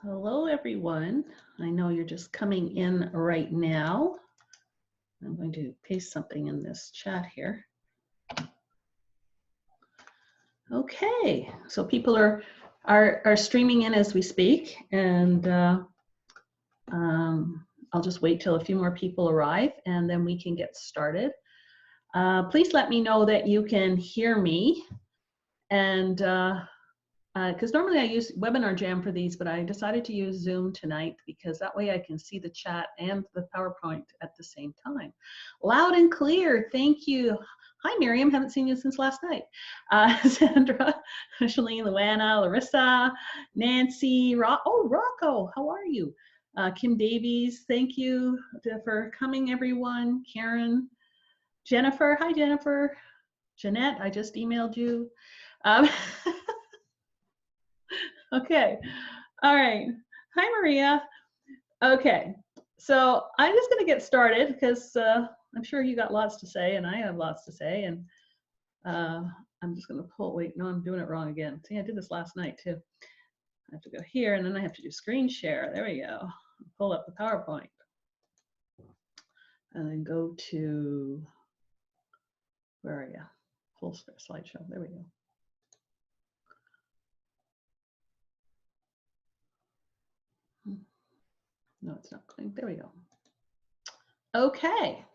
Hello, everyone. I know you're just coming in right now. I'm going to paste something in this chat here. Okay, so people are streaming in as we speak, and I'll just wait till a few more people arrive, and then we can get started. Please let me know that you can hear me, and because normally I use Webinar Jam for these, but I decided to use Zoom tonight because that way I can see the chat and the PowerPoint at the same time. Loud and clear, thank you. Hi, Miriam, haven't seen you since last night. Sandra, Shalene, Luana, Larissa, Nancy, Rocco, how are you? Kim Davies, thank you for coming, everyone. Karen, Jennifer, hi, Jennifer. Jeanette, I just emailed you. Okay, all right. Hi, Maria. Okay, so I'm just going to get started because I'm sure you got lots to say and I have lots to say, and I'm just going to pull, wait, no, I'm doing it wrong again. See, I did this last night too. I have to go here and then I have to do screen share. There we go. Pull up the PowerPoint. And then go to, where are you? Full slideshow, there we go. No, it's not going. There we go. Okay.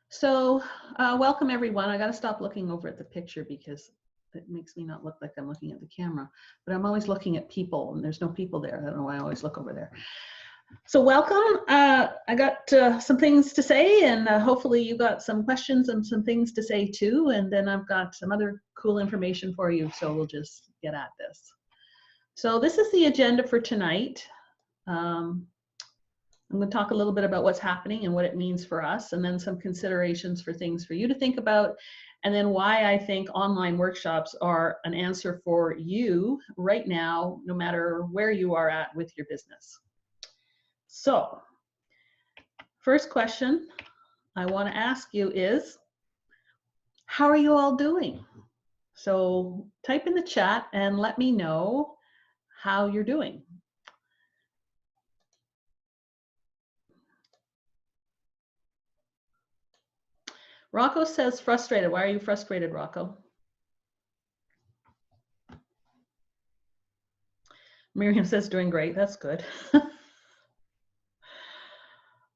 So welcome everyone. I got to stop looking over at the picture because it makes me not look like I'm looking at the camera, but I'm always looking at people and there's no people there. I don't know why I always look over there. So welcome. I got some things to say, and hopefully you got some questions and some things to say too. And then I've got some other cool information for you. So we'll just get at this. So this is the agenda for tonight. I'm going to talk a little bit about what's happening and what it means for us, and then some considerations for things for you to think about, and then why I think online workshops are an answer for you right now, no matter where you are at with your business. So, first question I want to ask you is, how are you all doing? So type in the chat and let me know how you're doing. Rocco says frustrated. Why are you frustrated, Rocco? Miriam says doing great. That's good.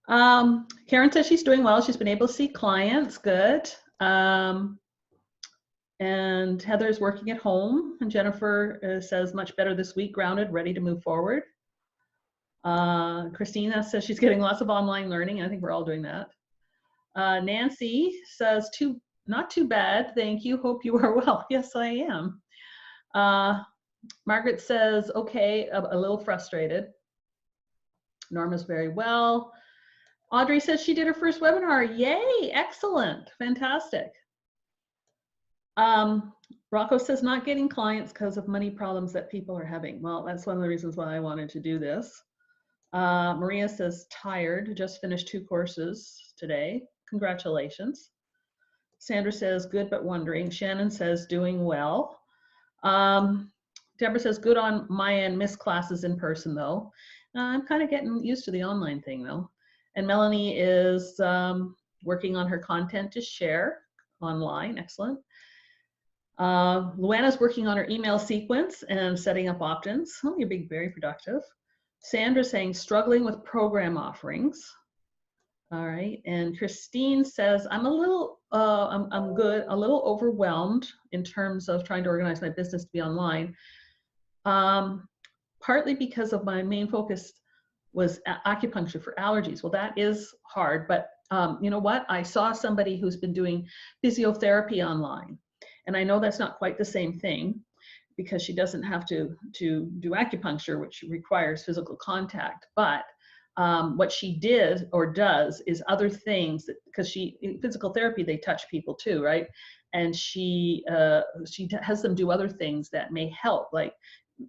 Karen says she's doing well. She's been able to see clients. Good. And Heather's working at home. And Jennifer says much better this week, grounded, ready to move forward. Christina says she's getting lots of online learning. I think we're all doing that. Nancy says not too bad. Thank you. Hope you are well. Yes, I am. Margaret says, okay, a little frustrated. Norma's very well. Audrey says she did her first webinar. Yay, excellent, fantastic. Rocco says not getting clients because of money problems that people are having. Well, that's one of the reasons why I wanted to do this. Maria says tired, just finished 2 courses today. Congratulations. Sandra says good but wondering. Shannon says doing well. Deborah says good on my end, missed classes in person though. I'm kind of getting used to the online thing though. And Melanie is working on her content to share online. Excellent. Luana's working on her email sequence and setting up opt-ins. Oh, you're being very productive. Sandra's saying struggling with program offerings. All right. And Christine says I'm a little, I'm good, a little overwhelmed in terms of trying to organize my business to be online. Partly because of my main focus was acupuncture for allergies. Well, that is hard, but you know what? I saw somebody who's been doing physiotherapy online, and I know that's not quite the same thing because she doesn't have to do acupuncture, which requires physical contact. But what she did or does is other things, because in physical therapy, they touch people too, right? And she has them do other things that may help, like,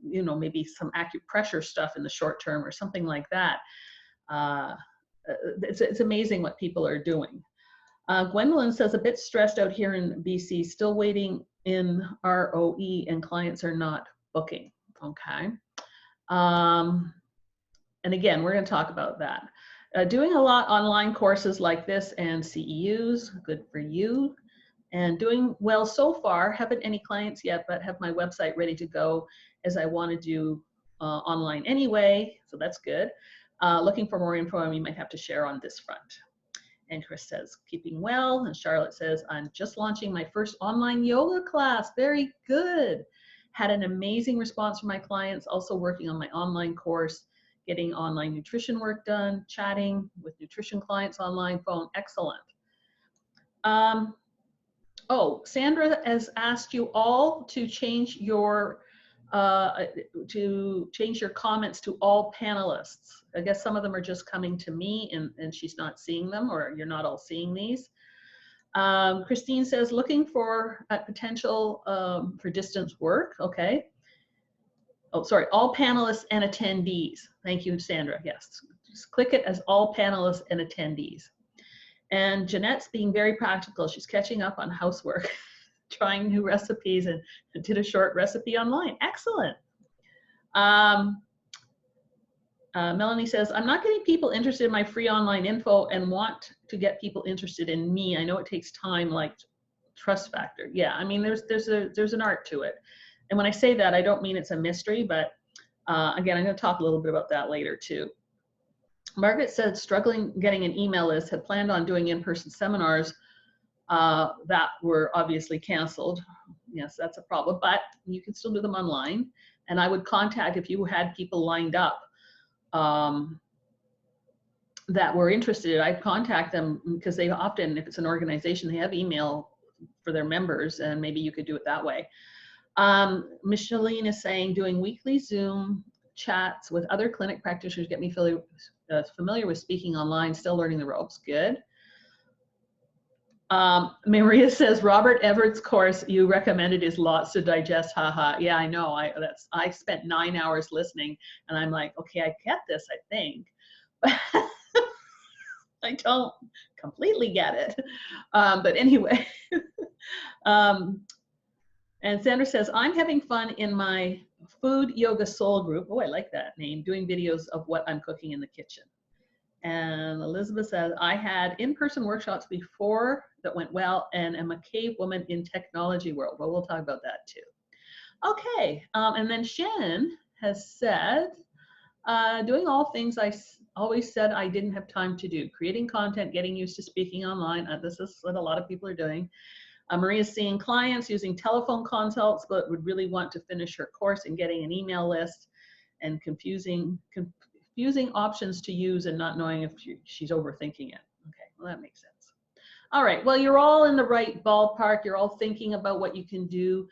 you know, maybe some acupressure stuff in the short term or something like that. It's amazing what people are doing. Gwendolyn says a bit stressed out here in BC, still waiting in ROE and clients are not booking. Okay. And again, we're going to talk about that. Doing a lot online courses like this and CEUs, good for you. And doing well so far, haven't any clients yet, but have my website ready to go as I want to do online anyway, so that's good. Looking for more info, and we might have to share on this front. And Chris says, keeping well. And Charlotte says, I'm just launching my first online yoga class. Very good. Had an amazing response from my clients, also working on my online course, getting online nutrition work done, chatting with nutrition clients online, phone, excellent. Oh, Sandra has asked you all to change your comments to all panelists. I guess some of them are just coming to me and she's not seeing them, or you're not all seeing these. Christine says, looking for potential for distance work. Okay. Oh, sorry, all panelists and attendees. Thank you, Sandra. Yes, just click it as all panelists and attendees. And Jeanette's being very practical. She's catching up on housework, trying new recipes, and did a short recipe online. Excellent. Melanie says, I'm not getting people interested in my free online info and want to get people interested in me. I know it takes time, like trust factor. Yeah, I mean, there's an art to it. And when I say that, I don't mean it's a mystery, but again, I'm going to talk a little bit about that later too. Margaret said, struggling getting an email list, had planned on doing in-person seminars that were obviously canceled. Yes, that's a problem, but you can still do them online. And I would contact, if you had people lined up that were interested, I'd contact them, because they often, if it's an organization, they have email for their members, and maybe you could do it that way. Micheline is saying, doing weekly Zoom chats with other clinic practitioners get me familiar with speaking online, still learning the ropes. Good. Maria says, Robert Everett's course you recommended is lots to digest. Haha. Yeah, I know. I spent 9 hours listening, and I'm like, okay, I get this, I think, but I don't completely get it. But anyway. And Sandra says, I'm having fun in my Food Yoga Soul group. Oh, I like that name. Doing videos of what I'm cooking in the kitchen. And Elizabeth says, I had in-person workshops before that went well, and am a cave woman in technology world. Well, we'll talk about that too. Okay, and then Shannon has said, doing all things I always said I didn't have time to do. Creating content, getting used to speaking online. This is what a lot of people are doing. Maria's seeing clients using telephone consults, but would really want to finish her course and getting an email list, and confusing options to use and not knowing if she's overthinking it. Okay, well, that makes sense. All right, well, you're all in the right ballpark. You're all thinking about what you can do.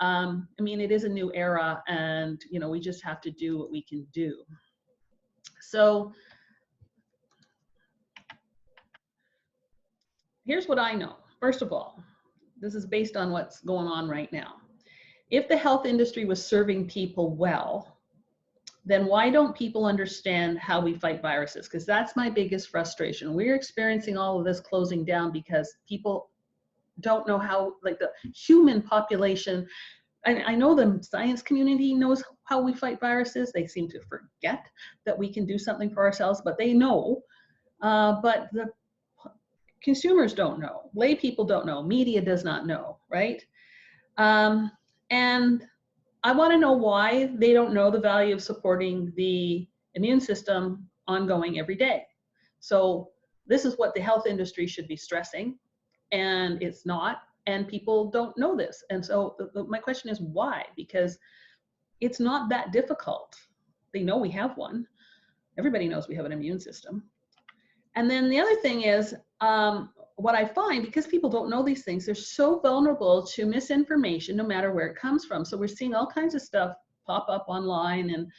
I mean, it is a new era, and we just have to do what we can do. So here's what I know. First of all, this is based on what's going on right now. If the health industry was serving people well, then why don't people understand how we fight viruses? Because that's my biggest frustration. We're experiencing all of this closing down because people don't know how, like the human population, I know the science community knows how we fight viruses. They seem to forget that we can do something for ourselves, but they know. But the consumers don't know. Lay people don't know. Media does not know, right? And I want to know why they don't know the value of supporting the immune system ongoing every day. So this is what the health industry should be stressing, and it's not, and people don't know this. And so my question is why? Because it's not that difficult. They know we have one. Everybody knows we have an immune system. And then the other thing is, what I find, because people don't know these things, they're so vulnerable to misinformation no matter where it comes from. So we're seeing all kinds of stuff pop up online and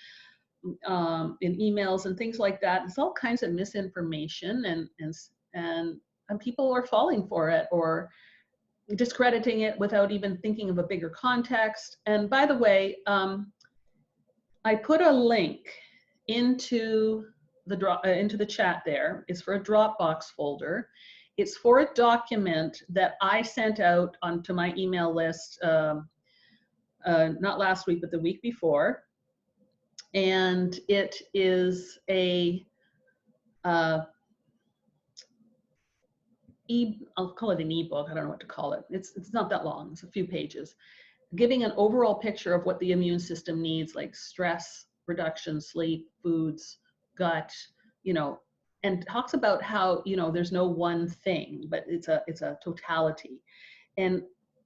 in emails and things like that. It's all kinds of misinformation, and people are falling for it or discrediting it without even thinking of a bigger context. And by the way, I put a link into the chat there. It's for a Dropbox folder. It's for a document that I sent out onto my email list, not last week, but the week before. and it is a I'll call it an ebook. I don't know what to call it. It's not that long. It's a few pages, giving an overall picture of what the immune system needs, like stress reduction, sleep, foods, gut, you know, and talks about how, you know, there's no one thing, but it's a totality. And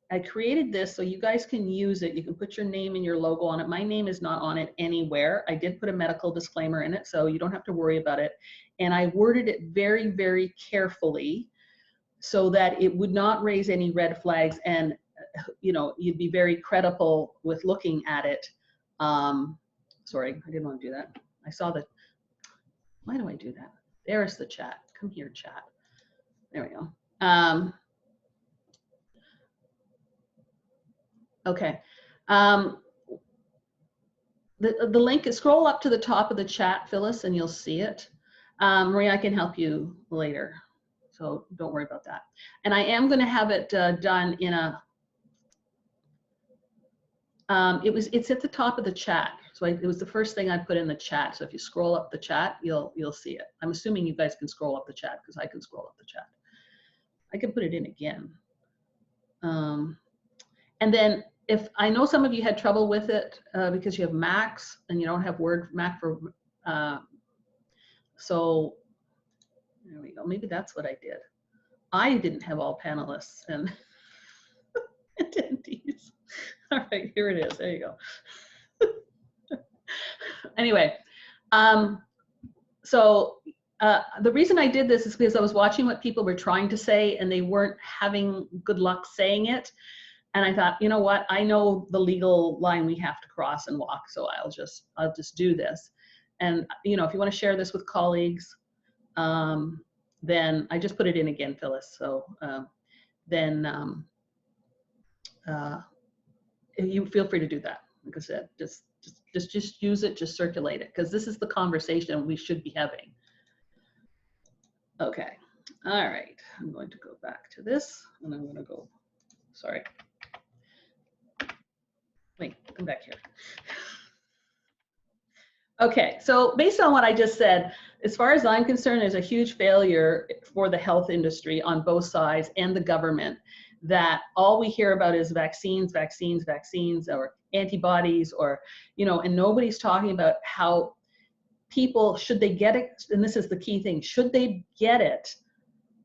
I created this so you guys can use it. You can put your name and your logo on it. My name is not on it anywhere. I did put a medical disclaimer in it, so you don't have to worry about it. And I worded it very, very carefully so that it would not raise any red flags, and you know, you'd be very credible with looking at it. Sorry, I didn't want to do that. I saw that. Why do I do that? There's the chat. Come here, chat. There we go. Okay. The link is, scroll up to the top of the chat, Phyllis, and you'll see it. Maria, I can help you later, so don't worry about that. And I am going to have it done in a, it's at the top of the chat. So it was the first thing I put in the chat. So if you scroll up the chat, you'll see it. I'm assuming you guys can scroll up the chat because I can scroll up the chat. I can put it in again. And then if I know some of you had trouble with it because you have Macs and you don't have Mac for, so there we go. Maybe that's what I did. I didn't have all panelists and attendees. All right, here it is. There you go. Anyway, so the reason I did this is because I was watching what people were trying to say and they weren't having good luck saying it. And I thought, you know what, I know the legal line we have to cross and walk, so I'll just do this. And you know, if you want to share this with colleagues, then I just put it in again, Phyllis. So then you feel free to do that. Like I said, just use it, just circulate it, because this is the conversation we should be having. Okay, all right, I'm going to go back to this and I'm going to go, sorry. Wait, come back here. Okay, so based on what I just said, as far as I'm concerned, there's a huge failure for the health industry on both sides and the government, that all we hear about is vaccines, vaccines, vaccines, or antibodies, or, you know, and nobody's talking about how people, should they get it, and this is the key thing, should they get it,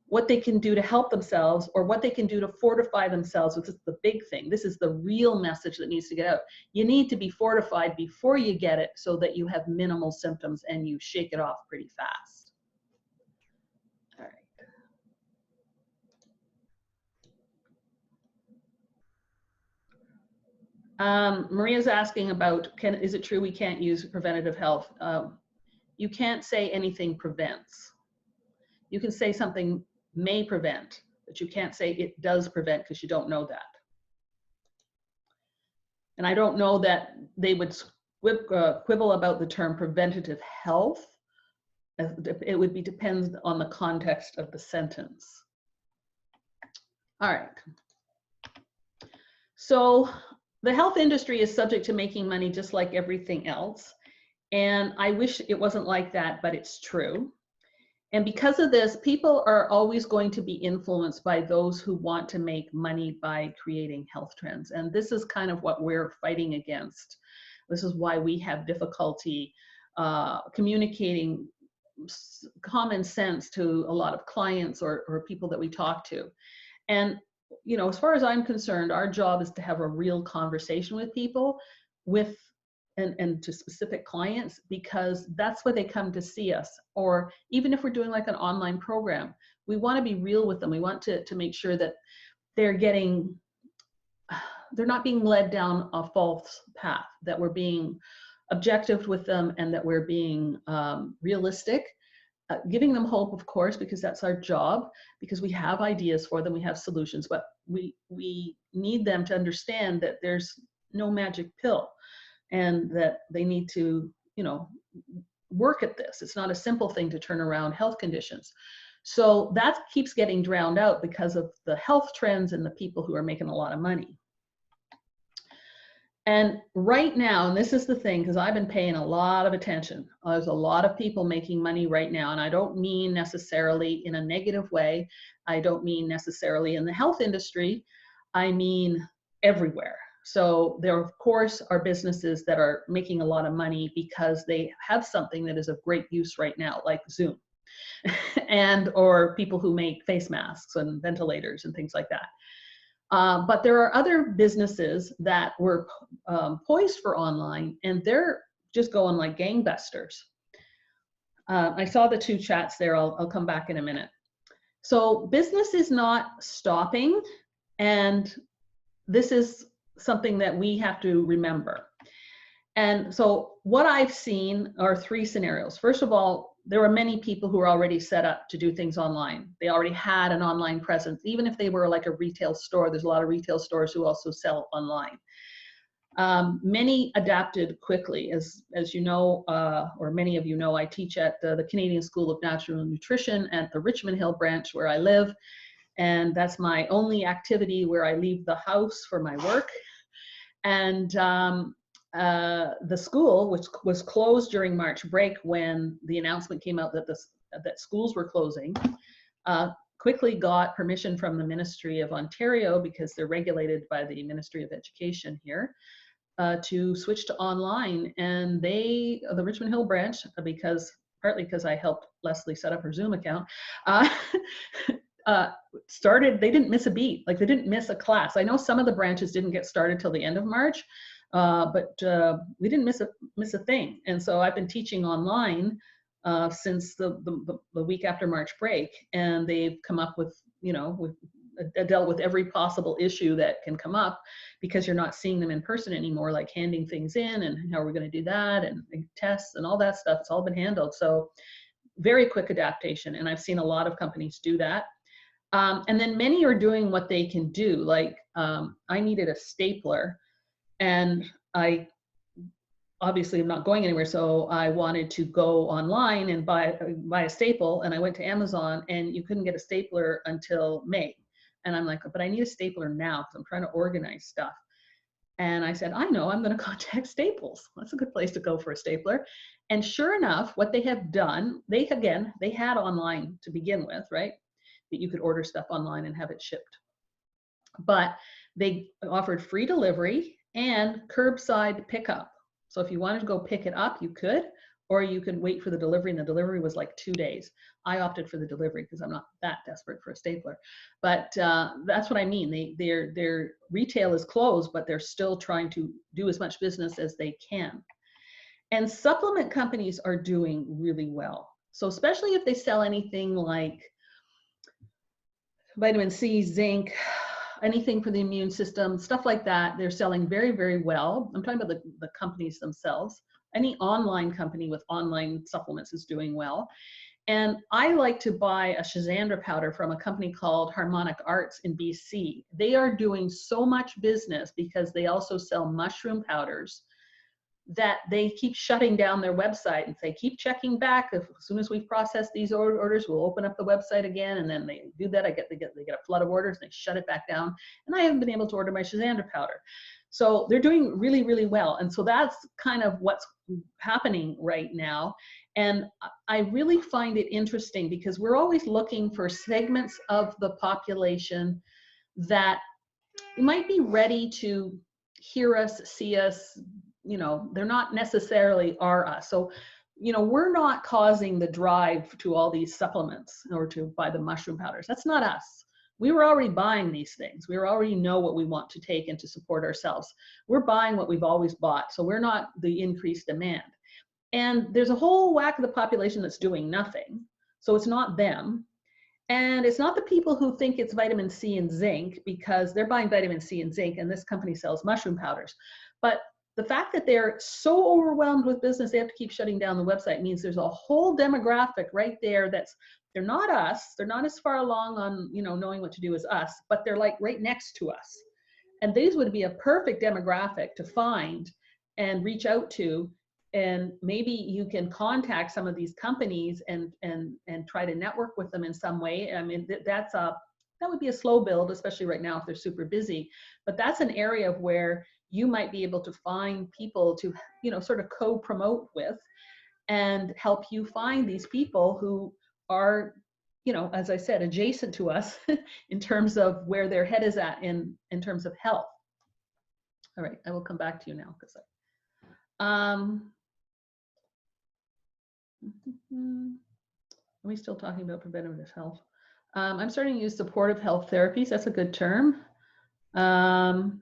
what they can do to help themselves or what they can do to fortify themselves, which is the big thing. This is the real message that needs to get out. You need to be fortified before you get it so that you have minimal symptoms and you shake it off pretty fast. All right. Maria's asking about, is it true we can't use preventative health? You can't say anything prevents. You can say something may prevent, but you can't say it does prevent because you don't know that. And I don't know that they would quibble about the term preventative health. It would be depends on the context of the sentence. All right. So the health industry is subject to making money just like everything else. And I wish it wasn't like that, but it's true. And because of this, people are always going to be influenced by those who want to make money by creating health trends. And this is kind of what we're fighting against. This is why we have difficulty communicating common sense to a lot of clients or people that we talk to. And, you know, as far as I'm concerned, our job is to have a real conversation with people, and to specific clients, because that's where they come to see us. Or even if we're doing like an online program, we want to be real with them. We want to make sure that they're not being led down a false path, that we're being objective with them and that we're being realistic, giving them hope, of course, because that's our job, because we have ideas for them, we have solutions, but we need them to understand that there's no magic pill, and that they need to, you know, work at this. It's not a simple thing to turn around health conditions. So that keeps getting drowned out because of the health trends and the people who are making a lot of money. And right now, and this is the thing, because I've been paying a lot of attention, there's a lot of people making money right now. And I don't mean necessarily in a negative way. I don't mean necessarily in the health industry. I mean everywhere. So there, of course, are businesses that are making a lot of money because they have something that is of great use right now, like Zoom, and or people who make face masks and ventilators and things like that. But there are other businesses that were poised for online, and they're just going like gangbusters. I saw the two chats there. I'll come back in a minute. So business is not stopping, and this is something that we have to remember. And so what I've seen are three scenarios. First of all, there were many people who were already set up to do things online. They already had an online presence. Even if they were like a retail store, there's a lot of retail stores who also sell online. Many adapted quickly. As you know, or many of you know, I teach at the Canadian School of Natural Nutrition at the Richmond Hill branch where I live. And that's my only activity where I leave the house for my work. And the school, which was closed during March break when the announcement came out that that schools were closing, quickly got permission from the Ministry of Ontario, because they're regulated by the Ministry of Education here, to switch to online. And the Richmond Hill branch, partly because I helped Leslie set up her Zoom account, they didn't miss a beat. Like, they didn't miss a class. I know some of the branches didn't get started till the end of March, but we didn't miss a thing. And so I've been teaching online since the week after March break, and they've come up with, dealt with every possible issue that can come up, because you're not seeing them in person anymore, like handing things in and how are we going to do that, and tests and all that stuff. It's all been handled. So very quick adaptation. And I've seen a lot of companies do that. And then many are doing what they can do. Like, I needed a stapler, and I obviously am not going anywhere, so I wanted to go online and buy a staple, and I went to Amazon, and you couldn't get a stapler until May. And I'm like, but I need a stapler now because I'm trying to organize stuff. And I said, I know, I'm going to contact Staples. That's a good place to go for a stapler. And sure enough, what they have done, they had online to begin with, right? That you could order stuff online and have it shipped. But they offered free delivery and curbside pickup. So if you wanted to go pick it up, you could, or you could wait for the delivery, and the delivery was like 2 days. I opted for the delivery because I'm not that desperate for a stapler. But that's what I mean. Their retail is closed, but they're still trying to do as much business as they can. And supplement companies are doing really well. So especially if they sell anything like vitamin C, zinc, anything for the immune system, stuff like that, they're selling very, very well. I'm talking about the companies themselves. Any online company with online supplements is doing well. And I like to buy a Schizandra powder from a company called Harmonic Arts in BC. They are doing so much business because they also sell mushroom powders that they keep shutting down their website and say, keep checking back. As soon as we've processed these orders, we'll open up the website again. And then they do that. They get a flood of orders, and they shut it back down. And I haven't been able to order my Schizandra powder. So they're doing really, really well. And so that's kind of what's happening right now. And I really find it interesting because we're always looking for segments of the population that might be ready to hear us, see us. They're not necessarily us. So, we're not causing the drive to all these supplements or to buy the mushroom powders. That's not us. We were already buying these things. We already know what we want to take and to support ourselves. We're buying what we've always bought. So we're not the increased demand. And there's a whole whack of the population that's doing nothing. So it's not them. And it's not the people who think it's vitamin C and zinc, because they're buying vitamin C and zinc, and this company sells mushroom powders. But the fact that they're so overwhelmed with business, they have to keep shutting down the website, means there's a whole demographic right there they're not us. They're not as far along on, knowing what to do as us, but they're like right next to us. And these would be a perfect demographic to find and reach out to. And maybe you can contact some of these companies and try to network with them in some way. I mean, that's that would be a slow build, especially right now if they're super busy. But that's an area of where you might be able to find people to, you know, sort of co-promote with and help you find these people who are, you know, as I said, adjacent to us in terms of where their head is at in terms of health. All right, I will come back to you now because are we still talking about preventative health? I'm starting to use supportive health therapies. That's a good term. And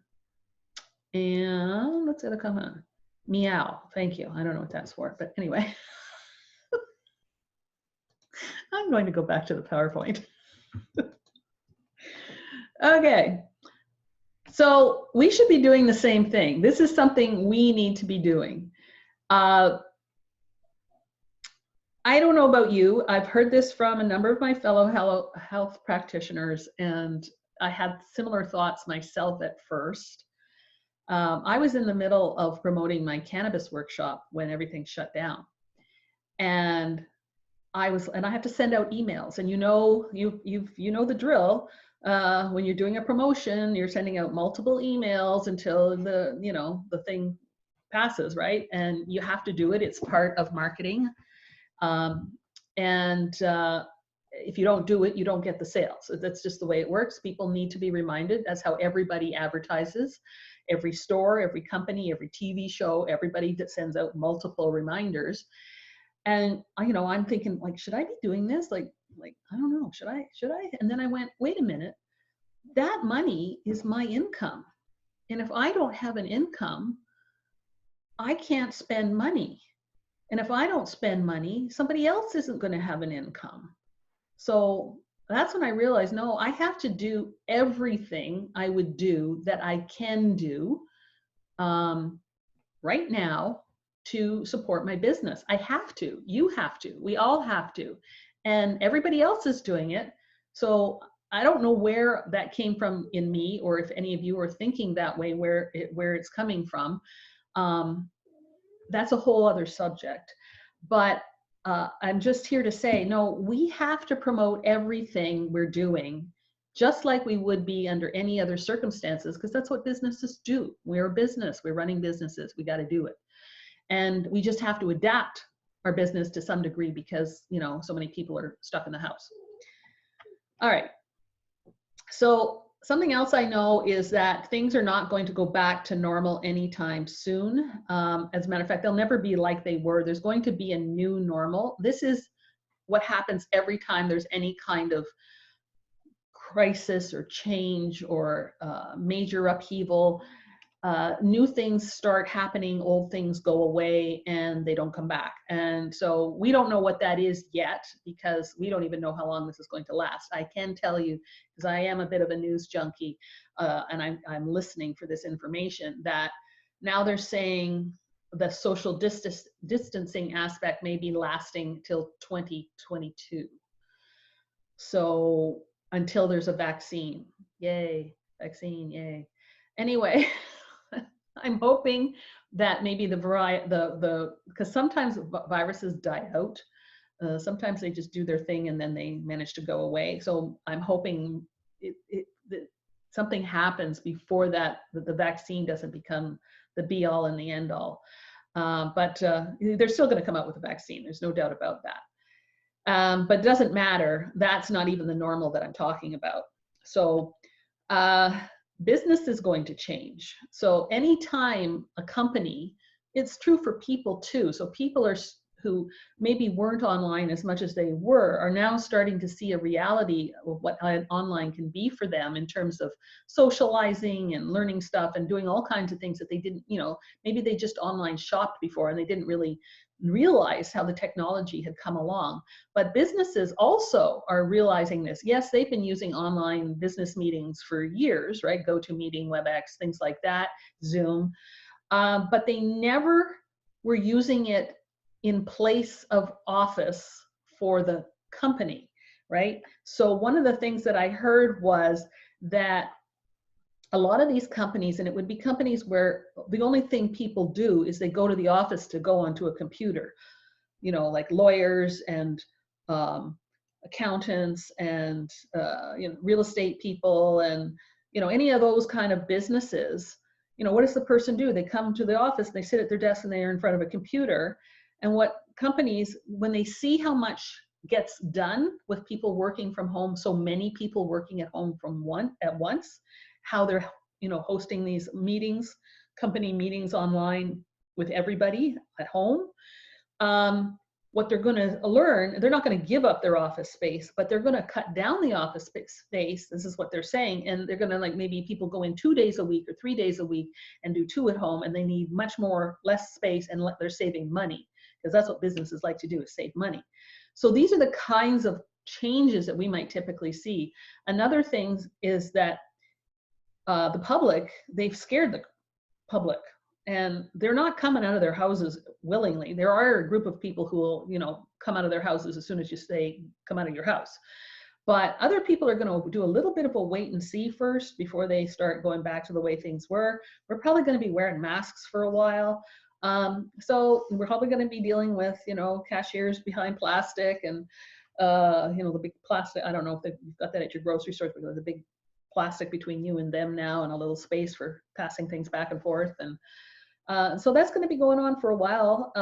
let's get a comment. Meow. Thank you. I don't know what that's for, but anyway. I'm going to go back to the PowerPoint. Okay. So we should be doing the same thing. This is something we need to be doing. I don't know about you. I've heard this from a number of my fellow health practitioners, and I had similar thoughts myself at first. I was in the middle of promoting my cannabis workshop when everything shut down. And I have to send out emails, and you know the drill. When you're doing a promotion, you're sending out multiple emails until the thing passes, right? And you have to do it. It's part of marketing. If you don't do it, you don't get the sales. So that's just the way it works. People need to be reminded. That's how everybody advertises. Every store, every company, every TV show, everybody that sends out multiple reminders. And I'm thinking, like, should I be doing this? Like I don't know, should I? And then I went, wait a minute, that money is my income. And if I don't have an income, I can't spend money. And if I don't spend money, somebody else isn't going to have an income. So that's when I realized, no, I have to do everything I would do that I can do right now to support my business. I have to, you have to, we all have to, and everybody else is doing it. So I don't know where that came from in me, or if any of you are thinking that way, where it's coming from. That's a whole other subject. But I'm just here to say, no, we have to promote everything we're doing, just like we would be under any other circumstances, because that's what businesses do. We're a business, we're running businesses, we got to do it. And we just have to adapt our business to some degree because, so many people are stuck in the house. All right. So something else I know is that things are not going to go back to normal anytime soon. As a matter of fact, they'll never be like they were. There's going to be a new normal. This is what happens every time there's any kind of crisis or change or major upheaval. New things start happening, old things go away, and they don't come back. And so we don't know what that is yet, because we don't even know how long this is going to last. I can tell you, because I am a bit of a news junkie, and I'm listening for this information, that now they're saying the social distancing aspect may be lasting till 2022. So until there's a vaccine. Yay, vaccine, yay. Anyway, I'm hoping that maybe because sometimes viruses die out. Sometimes they just do their thing and then they manage to go away. So I'm hoping that something happens before that the vaccine doesn't become the be all and the end all. But they're still going to come out with a vaccine. There's no doubt about that. But it doesn't matter. That's not even the normal that I'm talking about. So business is going to change. So anytime a company, it's true for people too. So people who maybe weren't online as much as they were are now starting to see a reality of what online can be for them in terms of socializing and learning stuff and doing all kinds of things that they didn't, maybe they just online shopped before and they didn't really realize how the technology had come along. But businesses also are realizing this. Yes, they've been using online business meetings for years, right? GoToMeeting, WebEx, things like that, Zoom. But they never were using it in place of office for the company, right? So one of the things that I heard was that a lot of these companies, and it would be companies where the only thing people do is they go to the office to go onto a computer, like lawyers and accountants and real estate people and any of those kind of businesses, what does the person do? They come to the office, they sit at their desk, and they are in front of a computer. And what companies, when they see how much gets done with people working from home, so many people working at home at once, how they're hosting these meetings, company meetings online with everybody at home. What they're going to learn, they're not going to give up their office space, but they're going to cut down the office space. This is what they're saying. And they're going to, like, maybe people go in 2 days a week or 3 days a week and do 2 at home, and they need less space, and they're saving money, because that's what businesses like to do, is save money. So these are the kinds of changes that we might typically see. Another thing is that the public, they've scared the public, and they're not coming out of their houses willingly. There are a group of people who will, come out of their houses as soon as you say, come out of your house. But other people are going to do a little bit of a wait and see first before they start going back to the way things were. We're probably going to be wearing masks for a while. So we're probably going to be dealing with, cashiers behind plastic and, the big plastic. I don't know if you've got that at your grocery store, but the big plastic between you and them now, and a little space for passing things back and forth. And so that's going to be going on for a while.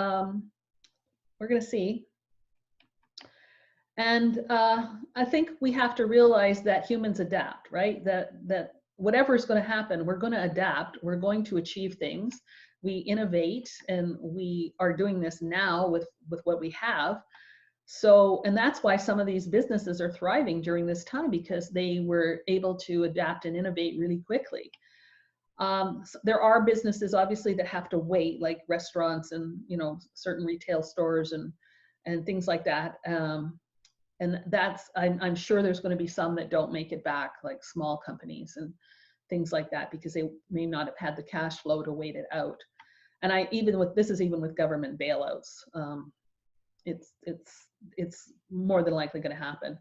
We're going to see. And I think we have to realize that humans adapt, right? That whatever is going to happen, we're going to adapt. We're going to achieve things. We innovate, and we are doing this now with what we have. So, and that's why some of these businesses are thriving during this time, because they were able to adapt and innovate really quickly. So there are businesses, obviously, that have to wait, like restaurants and certain retail stores and things like that. And that's, I'm sure there's going to be some that don't make it back, like small companies and things like that, because they may not have had the cash flow to wait it out. And this is even with government bailouts. It's more than likely going to happen.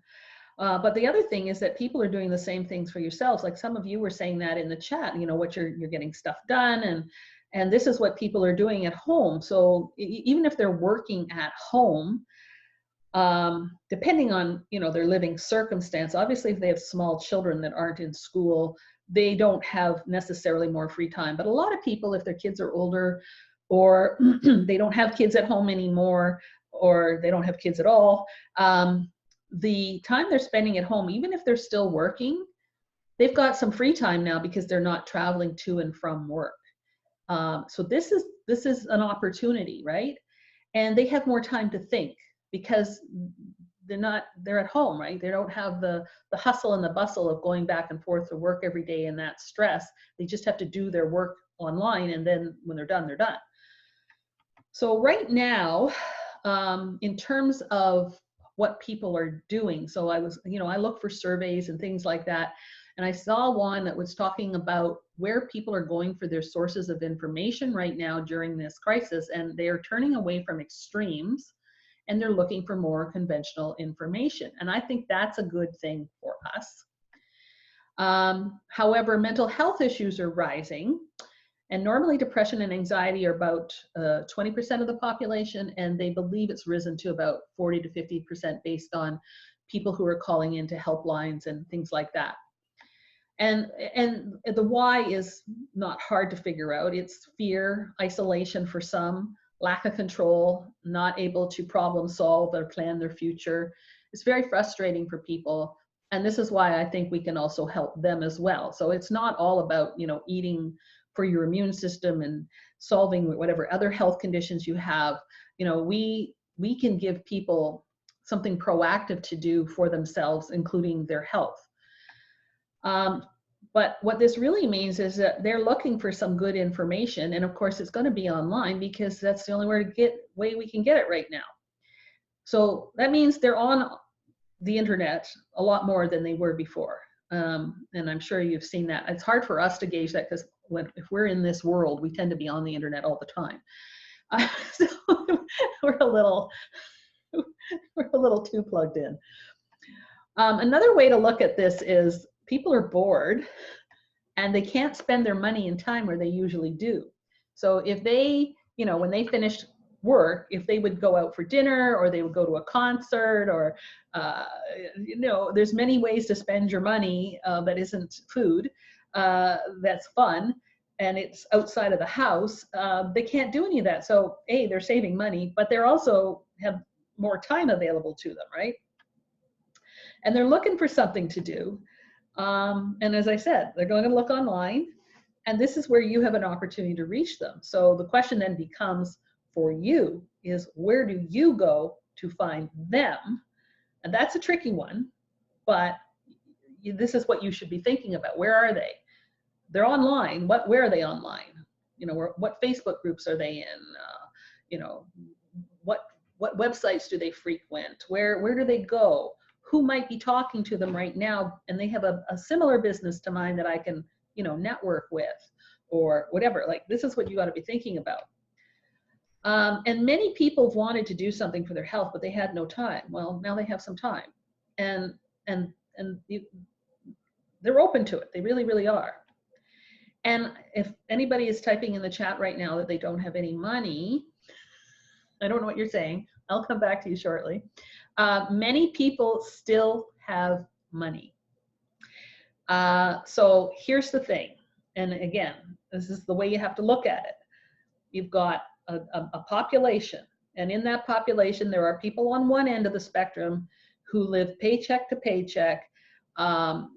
But the other thing is that people are doing the same things for yourselves. Like some of you were saying that in the chat, what you're getting stuff done, and this is what people are doing at home. So even if they're working at home, depending on their living circumstance, obviously if they have small children that aren't in school, they don't have necessarily more free time. But a lot of people, if their kids are older, or they don't have kids at home anymore, or they don't have kids at all, the time they're spending at home, even if they're still working, they've got some free time now because they're not traveling to and from work. So this is an opportunity, right? And they have more time to think, because they're at home, right? They don't have the hustle and the bustle of going back and forth to work every day and that stress. They just have to do their work online, and then when they're done, they're done. So right now, in terms of what people are doing, so I look for surveys and things like that, and I saw one that was talking about where people are going for their sources of information right now during this crisis, and they are turning away from extremes, and they're looking for more conventional information. And I think that's a good thing for us. However, mental health issues are rising, and normally depression and anxiety are about 20% of the population, and they believe it's risen to about 40 to 50% based on people who are calling into helplines and things like that. And the why is not hard to figure out. It's fear, isolation for some, lack of control, not able to problem solve or plan their future. It's very frustrating for people. And this is why I think we can also help them as well. So it's not all about, eating for your immune system and solving whatever other health conditions you have. We can give people something proactive to do for themselves, including their health. But what this really means is that they're looking for some good information. And of course, it's going to be online, because that's the only way we can get it right now. So that means they're on the internet a lot more than they were before. And I'm sure you've seen that. It's hard for us to gauge that, because if we're in this world, we tend to be on the internet all the time. So we're a little too plugged in. Another way to look at this is people are bored, and they can't spend their money and time where they usually do. So if they, when they finish work if they would go out for dinner, or they would go to a concert, or there's many ways to spend your money that isn't food, that's fun, and it's outside of the house. They can't do any of that. So they're saving money, but they're also have more time available to them, right? And they're looking for something to do. And as I said, they're going to look online, and this is where you have an opportunity to reach them. So the question then becomes for you is, where do you go to find them? And that's a tricky one, but this is what you should be thinking about. Where are they? They're online. Where are they online? What Facebook groups are they in? What websites do they frequent? Where do they go? Who might be talking to them right now, and they have a similar business to mine that I can, network with, or whatever. Like, this is what you got to be thinking about. And many people have wanted to do something for their health, but they had no time. Well, now they have some time, and they're open to it. They really, really are. And if anybody is typing in the chat right now that they don't have any money, I don't know what you're saying. I'll come back to you shortly. Many people still have money. So here's the thing. And again, this is the way you have to look at it. You've got a population, and in that population, there are people on one end of the spectrum who live paycheck to paycheck.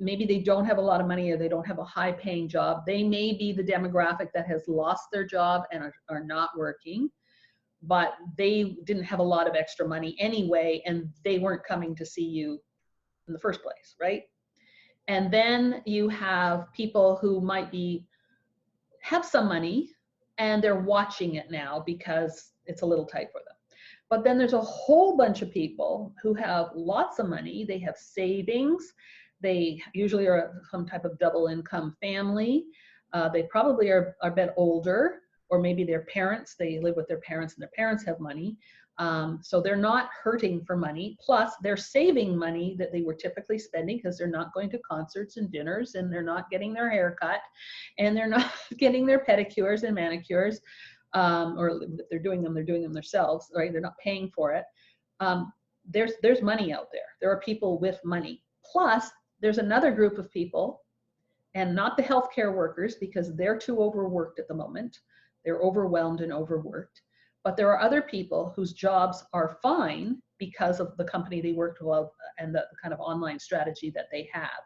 Maybe they don't have a lot of money, or they don't have a high paying job. They may be the demographic that has lost their job and are not working, but they didn't have a lot of extra money anyway, and they weren't coming to see you in the first place, right? And then you have people who might have some money, and they're watching it now because it's a little tight for them. But then there's a whole bunch of people who have lots of money. They have savings. They usually are some type of double income family. They probably are a bit older, or maybe their parents, they live with their parents and their parents have money. So they're not hurting for money. Plus they're saving money that they were typically spending, because they're not going to concerts and dinners, and they're not getting their hair cut, and they're not getting their pedicures and manicures, or if they're doing them themselves, right? They're not paying for it. There's money out there. There are people with money. Plus there's another group of people, and not the healthcare workers, because they're too overworked at the moment. They're overwhelmed and overworked. But there are other people whose jobs are fine because of the company they worked with and the kind of online strategy that they have.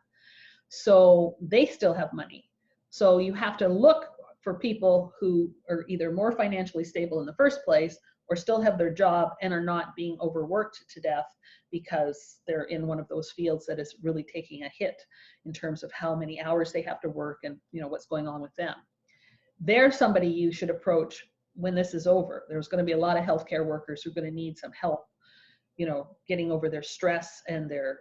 So they still have money. So you have to look for people who are either more financially stable in the first place, or still have their job and are not being overworked to death because they're in one of those fields that is really taking a hit in terms of how many hours they have to work and what's going on with them. They're somebody you should approach when this is over. There's going to be a lot of healthcare workers who are going to need some help, getting over their stress and their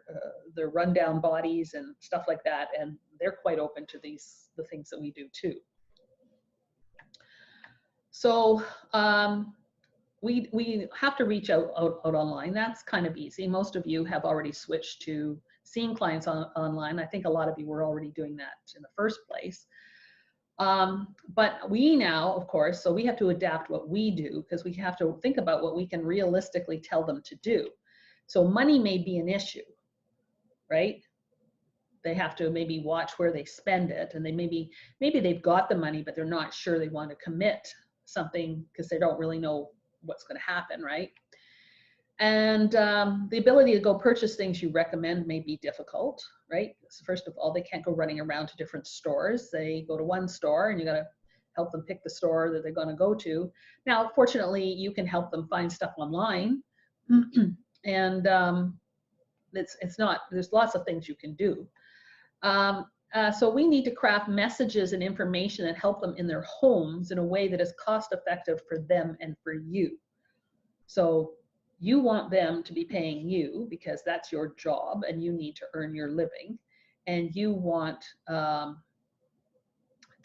rundown bodies and stuff like that. And they're quite open to the things that we do too. So we have to reach out online. That's kind of easy. Most of you have already switched to seeing clients online. I think a lot of you were already doing that in the first place. But we now, of course, so we have to adapt what we do, because we have to think about what we can realistically tell them to do. So money may be an issue, right? They have to maybe watch where they spend it, and they maybe they've got the money, but they're not sure they want to commit something because they don't really know what's going to happen, right? And the ability to go purchase things you recommend may be difficult, right? So first of all, they can't go running around to different stores. They go to one store, and you got to help them pick the store that they're going to go to. Now, fortunately, you can help them find stuff online, and it's not. There's lots of things you can do. So we need to craft messages and information that help them in their homes in a way that is cost effective for them and for you. So you want them to be paying you because that's your job and you need to earn your living. And you want to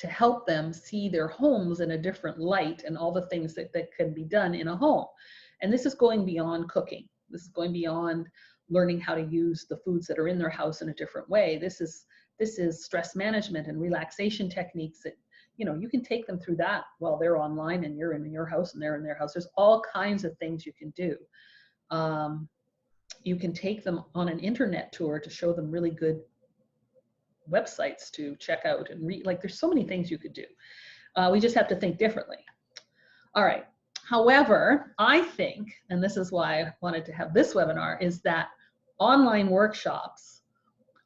help them see their homes in a different light and all the things that can be done in a home. And this is going beyond cooking. This is going beyond learning how to use the foods that are in their house in a different way. This is stress management and relaxation techniques that you can take them through that while they're online and you're in your house and they're in their house. There's all kinds of things you can do. You can take them on an internet tour to show them really good websites to check out and read. Like, there's so many things you could do. We just have to think differently. All right. However, I think, and this is why I wanted to have this webinar, is that online workshops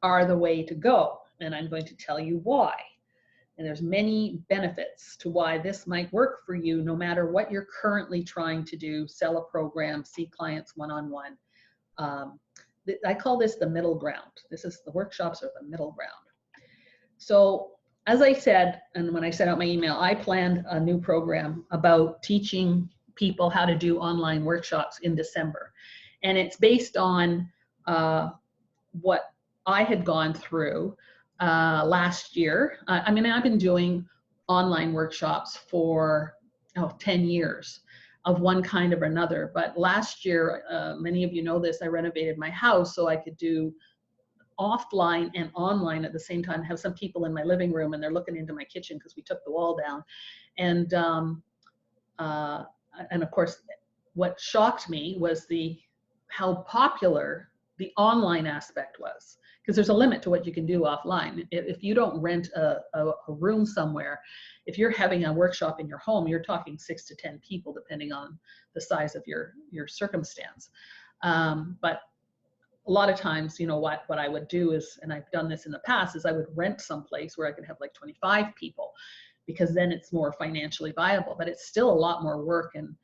are the way to go. And I'm going to tell you why. And there's many benefits to why this might work for you, no matter what you're currently trying to do, sell a program, see clients one-on-one. I call this the middle ground. The workshops are the middle ground. So as I said, and when I sent out my email, I planned a new program about teaching people how to do online workshops in December. And it's based on what I had gone through last year. I mean, I've been doing online workshops for 10 years of one kind or another. But last year, many of you know this, I renovated my house so I could do offline and online at the same time, have some people in my living room and they're looking into my kitchen because we took the wall down. And of course, what shocked me was how popular the online aspect was, because there's a limit to what you can do offline. If you don't rent a room somewhere, if you're having a workshop in your home, you're talking 6 to 10 people, depending on the size of your circumstance. But a lot of times, what I would do is, and I've done this in the past, is I would rent someplace where I could have like 25 people, because then it's more financially viable. But it's still a lot more work, and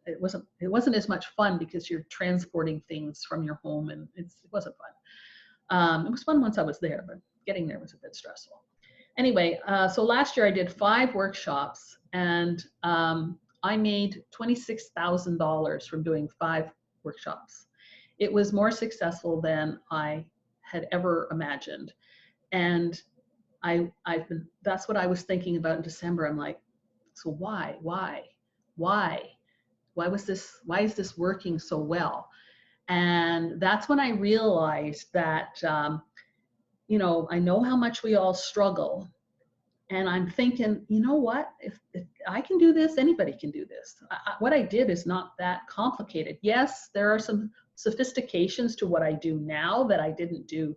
it wasn't as much fun because you're transporting things from your home, and it wasn't fun. It was fun once I was there, but getting there was a bit stressful. Anyway, so last year I did 5 workshops, and I made $26,000 from doing 5 workshops. It was more successful than I had ever imagined. And that's what I was thinking about in December. I'm like, so why is this working so well? And that's when I realized that, I know how much we all struggle. And I'm thinking, you know what, if I can do this, anybody can do this. What I did is not that complicated. Yes, there are some sophistications to what I do now that I didn't do,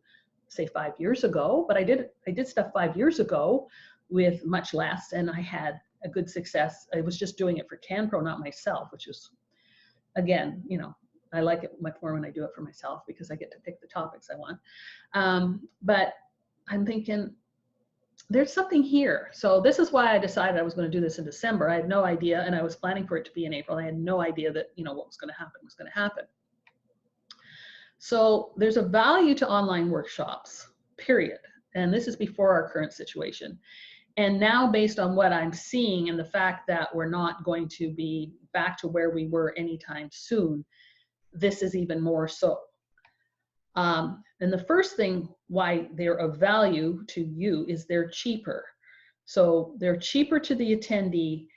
say, 5 years ago, but I did stuff 5 years ago with much less, and I had a good success. I was just doing it for CanPro, not myself, which is, again, I like it much more when I do it for myself because I get to pick the topics I want. But I'm thinking, there's something here. So this is why I decided I was going to do this in December. I had no idea, and I was planning for it to be in April. I had no idea that, what was going to happen was going to happen. So there's a value to online workshops, period. And this is before our current situation. And now, based on what I'm seeing and the fact that we're not going to be back to where we were anytime soon, this is even more so. And the first thing why they're of value to you is they're cheaper. So they're cheaper to the attendee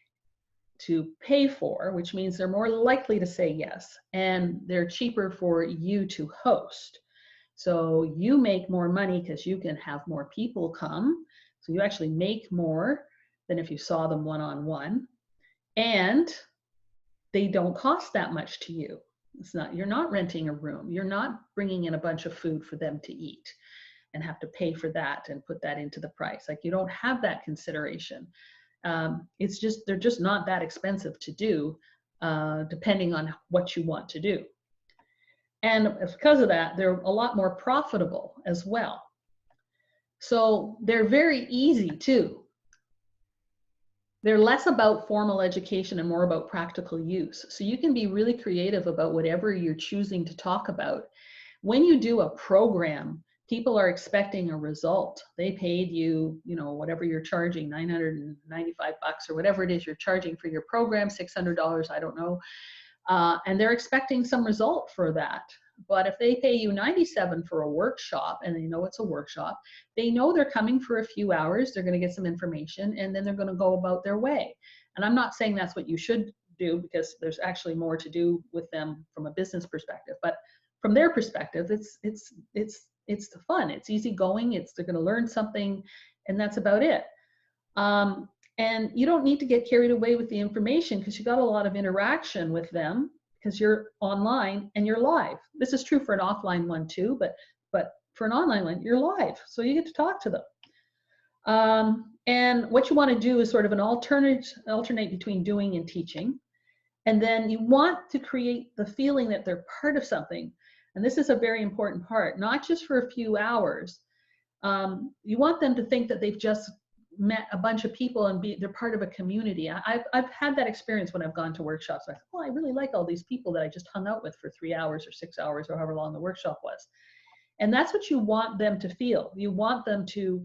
to pay for, which means they're more likely to say yes, and they're cheaper for you to host. So you make more money because you can have more people come. So you actually make more than if you saw them one-on-one, and they don't cost that much to you. You're not renting a room. You're not bringing in a bunch of food for them to eat and have to pay for that and put that into the price. Like, you don't have that consideration. They're just not that expensive to do, depending on what you want to do. And because of that, they're a lot more profitable as well. So they're very easy too. They're less about formal education and more about practical use. So you can be really creative about whatever you're choosing to talk about. When you do a program, people are expecting a result. They paid you, whatever you're charging, $995 or whatever it is you're charging for your program, $600, I don't know. And they're expecting some result for that. But if they pay you $97 for a workshop, and they know it's a workshop, they know they're coming for a few hours, they're going to get some information, and then they're going to go about their way. And I'm not saying that's what you should do, because there's actually more to do with them from a business perspective. But from their perspective, it's fun, it's easygoing, they're going to learn something, and that's about it. And you don't need to get carried away with the information because you got a lot of interaction with them because you're online and you're live. This is true for an offline one too, but for an online one, you're live, so you get to talk to them. And what you want to do is sort of an alternate between doing and teaching. And then you want to create the feeling that they're part of something. And this is a very important part, not just for a few hours. You want them to think that they've just met a bunch of people and they're part of a community. I've had that experience when I've gone to workshops. I thought, well, I really like all these people that I just hung out with for 3 hours or 6 hours or however long the workshop was. And that's what you want them to feel. You want them to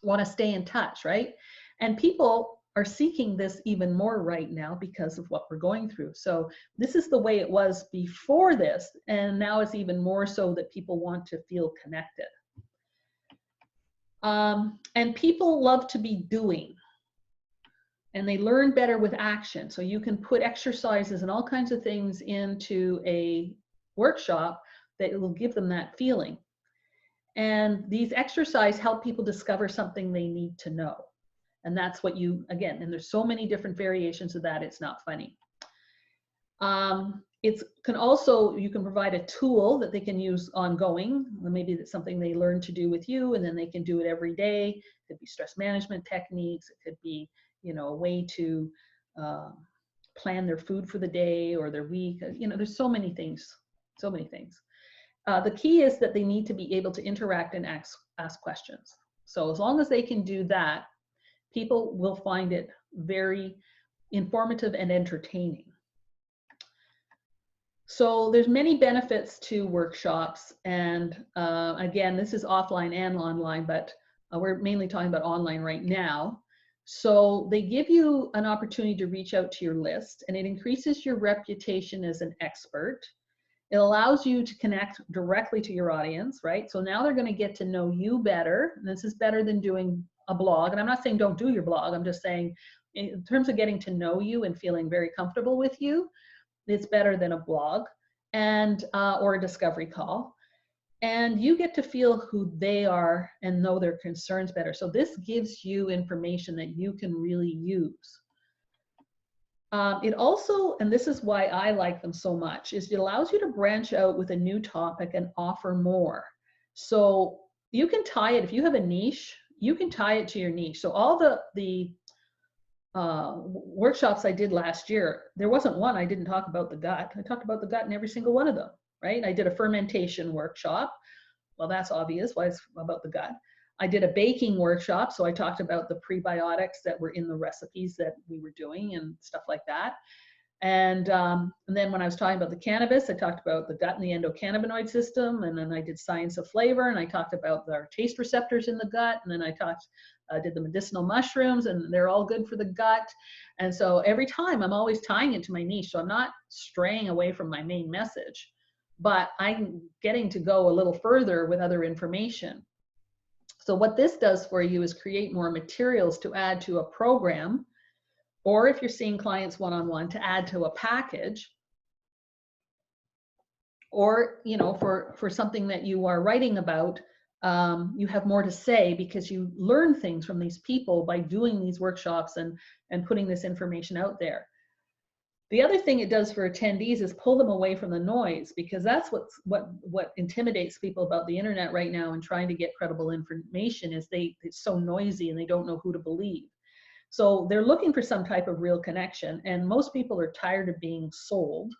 want to stay in touch, right? And people are seeking this even more right now because of what we're going through. So this is the way it was before this, and now it's even more so that people want to feel connected. And people love to be doing, and they learn better with action. So you can put exercises and all kinds of things into a workshop that will give them that feeling. And these exercises help people discover something they need to know. And that's what you, again, and there's so many different variations of that, it's not funny. It can also, you can provide a tool that they can use ongoing. Maybe that's something they learn to do with you, and then they can do it every day. It could be stress management techniques. It could be, you know, a way to plan their food for the day or their week. You know, there's so many things, so many things. The key is that they need to be able to interact and ask questions. So as long as they can do that, people will find it very informative and entertaining. So there's many benefits to workshops, and again, this is offline and online, but we're mainly talking about online right now. So they give you an opportunity to reach out to your list, and it increases your reputation as an expert. It allows you to connect directly to your audience, right? So now they're going to get to know you better. And this is better than doing a blog. And I'm not saying don't do your blog. I'm just saying in terms of getting to know you and feeling very comfortable with you, it's better than a blog and or a discovery call. And you get to feel who they are and know their concerns better. So this gives you information that you can really use. It also, and this is why I like them so much, is it allows you to branch out with a new topic and offer more. So you can tie it, if you have a niche, you can tie it to your niche. So all the workshops I did last year, there wasn't one I didn't talk about the gut. I talked about the gut in every single one of them, right? I did a fermentation workshop. Well, that's obvious why it's about the gut. I did a baking workshop, so I talked about the prebiotics that were in the recipes that we were doing and stuff like that. And then when I was talking about the cannabis, I talked about the gut and the endocannabinoid system. And then I did science of flavor, and I talked about our taste receptors in the gut. And then I did the medicinal mushrooms, and they're all good for the gut. And so every time I'm always tying it to my niche. So I'm not straying away from my main message, but I'm getting to go a little further with other information. So what this does for you is create more materials to add to a program, or if you're seeing clients one-on-one, to add to a package, or, you know, for something that you are writing about, you have more to say because you learn things from these people by doing these workshops and putting this information out there. The other thing it does for attendees is pull them away from the noise, because that's what intimidates people about the internet right now and trying to get credible information is it's so noisy and they don't know who to believe. So they're looking for some type of real connection, and most people are tired of being sold.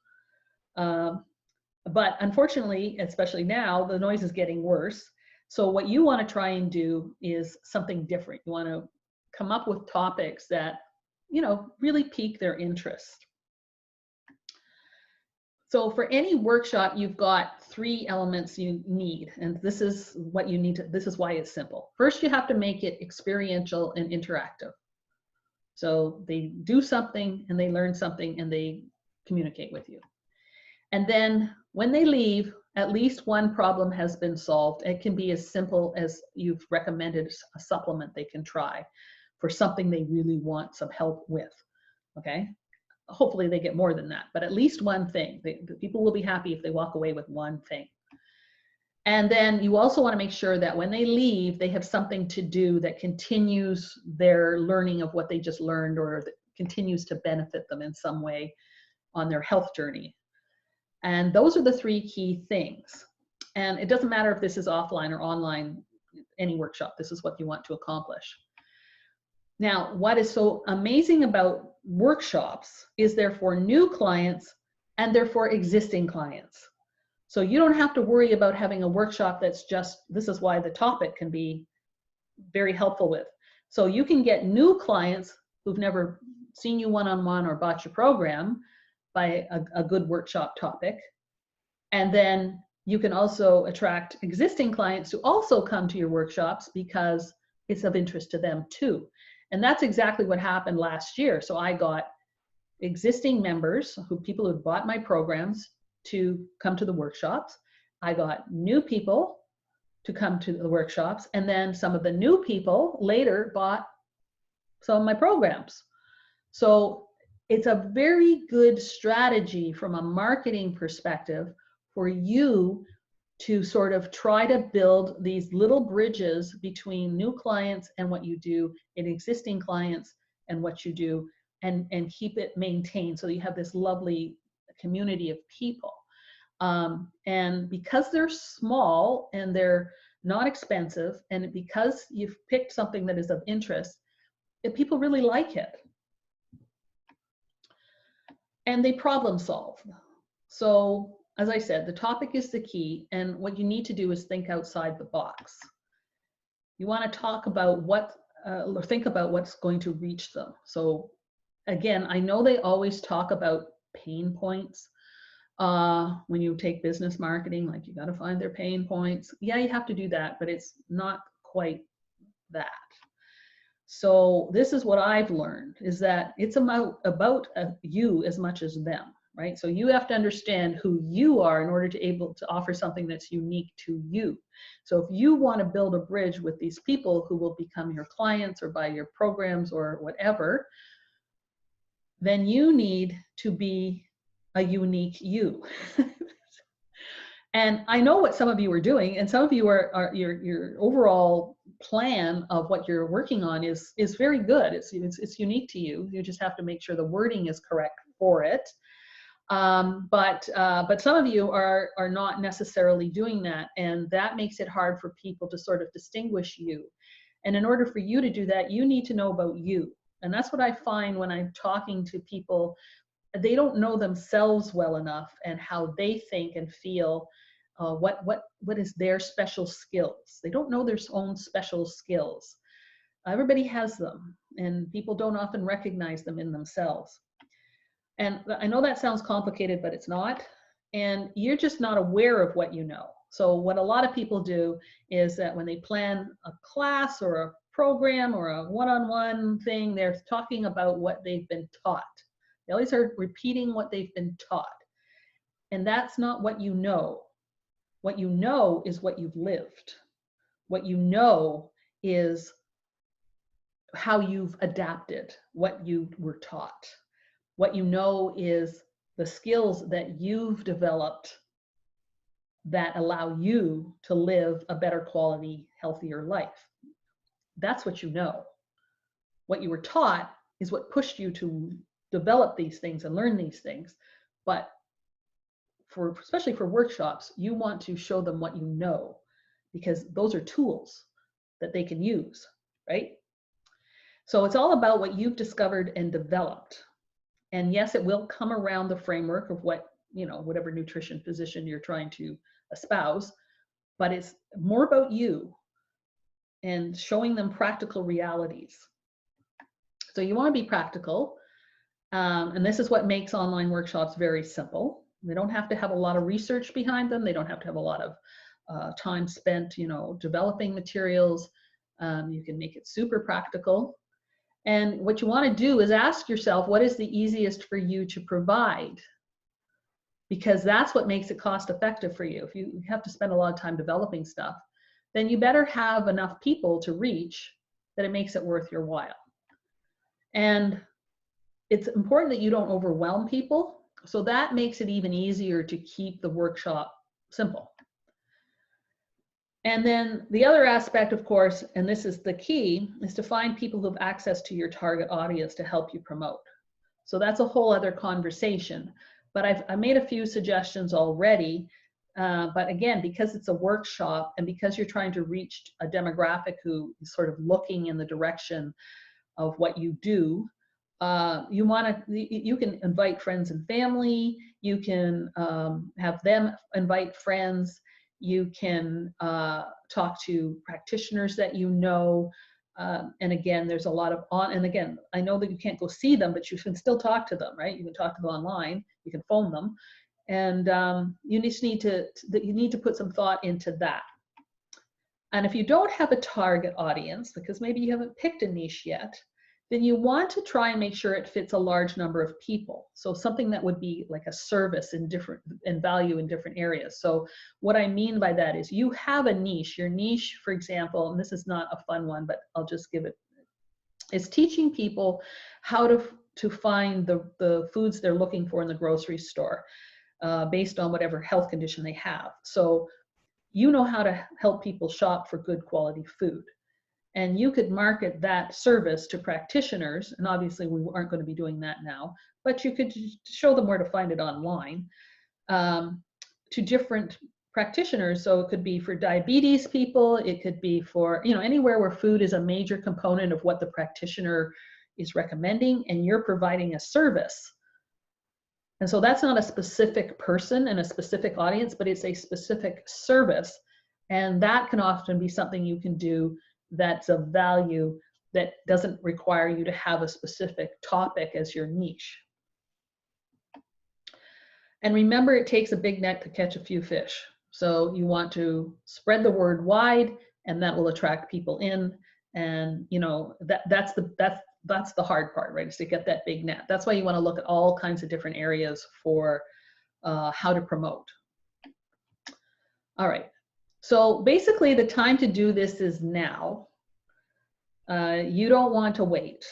But unfortunately, especially now, the noise is getting worse. So what you want to try and do is something different. You want to come up with topics that, you know, really pique their interest. So for any workshop, you've got 3 elements you need, and this is what you need to, this is why it's simple. First, you have to make it experiential and interactive. So they do something and they learn something and they communicate with you. And then when they leave, at least one problem has been solved. It can be as simple as you've recommended a supplement they can try for something they really want some help with, okay? Hopefully they get more than that, but at least one thing. The people will be happy if they walk away with one thing. And then you also want to make sure that when they leave, they have something to do that continues their learning of what they just learned, or that continues to benefit them in some way on their health journey. And those are the three key things. And it doesn't matter if this is offline or online, any workshop, this is what you want to accomplish. Now, what is so amazing about workshops is they're for new clients and they're for existing clients. So you don't have to worry about having a workshop that's just, this is why the topic can be very helpful with. So you can get new clients who've never seen you one-on-one or bought your program by a good workshop topic. And then you can also attract existing clients to also come to your workshops because it's of interest to them too. And that's exactly what happened last year. So I got existing members, people who bought my programs, to come to the workshops. I got new people to come to the workshops, and then some of the new people later bought some of my programs. So it's a very good strategy from a marketing perspective for you to sort of try to build these little bridges between new clients and what you do, and existing clients and what you do, and keep it maintained so you have this lovely community of people. And because they're small and they're not expensive, and because you've picked something that is of interest, people really like it. And they problem solve. So as I said, the topic is the key, and what you need to do is think outside the box. You want to talk about or think about what's going to reach them. So again, I know they always talk about pain points when you take business marketing, like you got to find their pain points. Yeah, you have to do that, but it's not quite that. So this is what I've learned, is that it's about you as much as them, right? So you have to understand who you are in order to able to offer something that's unique to you. So if you want to build a bridge with these people who will become your clients or buy your programs or whatever, then you need to be a unique you. And I know what some of you are doing, and some of you are your overall plan of what you're working on is very good. It's unique to you. You just have to make sure the wording is correct for it. But some of you are not necessarily doing that, and that makes it hard for people to sort of distinguish you. And in order for you to do that, you need to know about you. And that's what I find when I'm talking to people. They don't know themselves well enough and how they think and feel, what is their special skills. They don't know their own special skills. Everybody has them, and people don't often recognize them in themselves. And I know that sounds complicated, but it's not. And you're just not aware of what you know. So what a lot of people do is that when they plan a class or a program or a one-on-one thing, they're talking about what they've been taught. They always are repeating what they've been taught. And that's not what you know. What you know is what you've lived. What you know is how you've adapted what you were taught. What you know is the skills that you've developed that allow you to live a better quality, healthier life. That's what you know. What you were taught is what pushed you to develop these things and learn these things. But especially for workshops, you want to show them what you know, because those are tools that they can use, right? So it's all about what you've discovered and developed. And yes, it will come around the framework of whatever nutrition position you're trying to espouse, but it's more about you and showing them practical realities. So you want to be practical. And this is what makes online workshops very simple. They don't have to have a lot of research behind them. They don't have to have a lot of time spent, developing materials. You can make it super practical. And what you want to do is ask yourself, what is the easiest for you to provide? Because that's what makes it cost effective for you. If you have to spend a lot of time developing stuff, then you better have enough people to reach that it makes it worth your while. And it's important that you don't overwhelm people. So that makes it even easier to keep the workshop simple. And then the other aspect, of course, and this is the key, is to find people who have access to your target audience to help you promote. So that's a whole other conversation. But I made a few suggestions already. But again, because it's a workshop and because you're trying to reach a demographic who is sort of looking in the direction of what you do, you can invite friends and family. You can have them invite friends. You can talk to practitioners that you know. And again, there's a lot of and again, I know that you can't go see them, but you can still talk to them, right? You can talk to them online, you can phone them. And you just need to put some thought into that. And if you don't have a target audience, because maybe you haven't picked a niche yet, then you want to try and make sure it fits a large number of people. So something that would be like a service in value in different areas. So what I mean by that is you have a niche. Your niche, for example, and this is not a fun one, but I'll just give it, is teaching people how to find the foods they're looking for in the grocery store based on whatever health condition they have. So you know how to help people shop for good quality food. And you could market that service to practitioners, and obviously we aren't going to be doing that now, but you could show them where to find it online, to different practitioners. So it could be for diabetes people, it could be for, anywhere where food is a major component of what the practitioner is recommending, and you're providing a service. And so that's not a specific person and a specific audience, but it's a specific service. And that can often be something you can do that's of value, that doesn't require you to have a specific topic as your niche. And remember, it takes a big net to catch a few fish. So you want to spread the word wide, and that will attract people in. And that's the hard part, right? Is to get that big net. That's why you want to look at all kinds of different areas for how to promote. All right. So basically, the time to do this is now. You don't want to wait.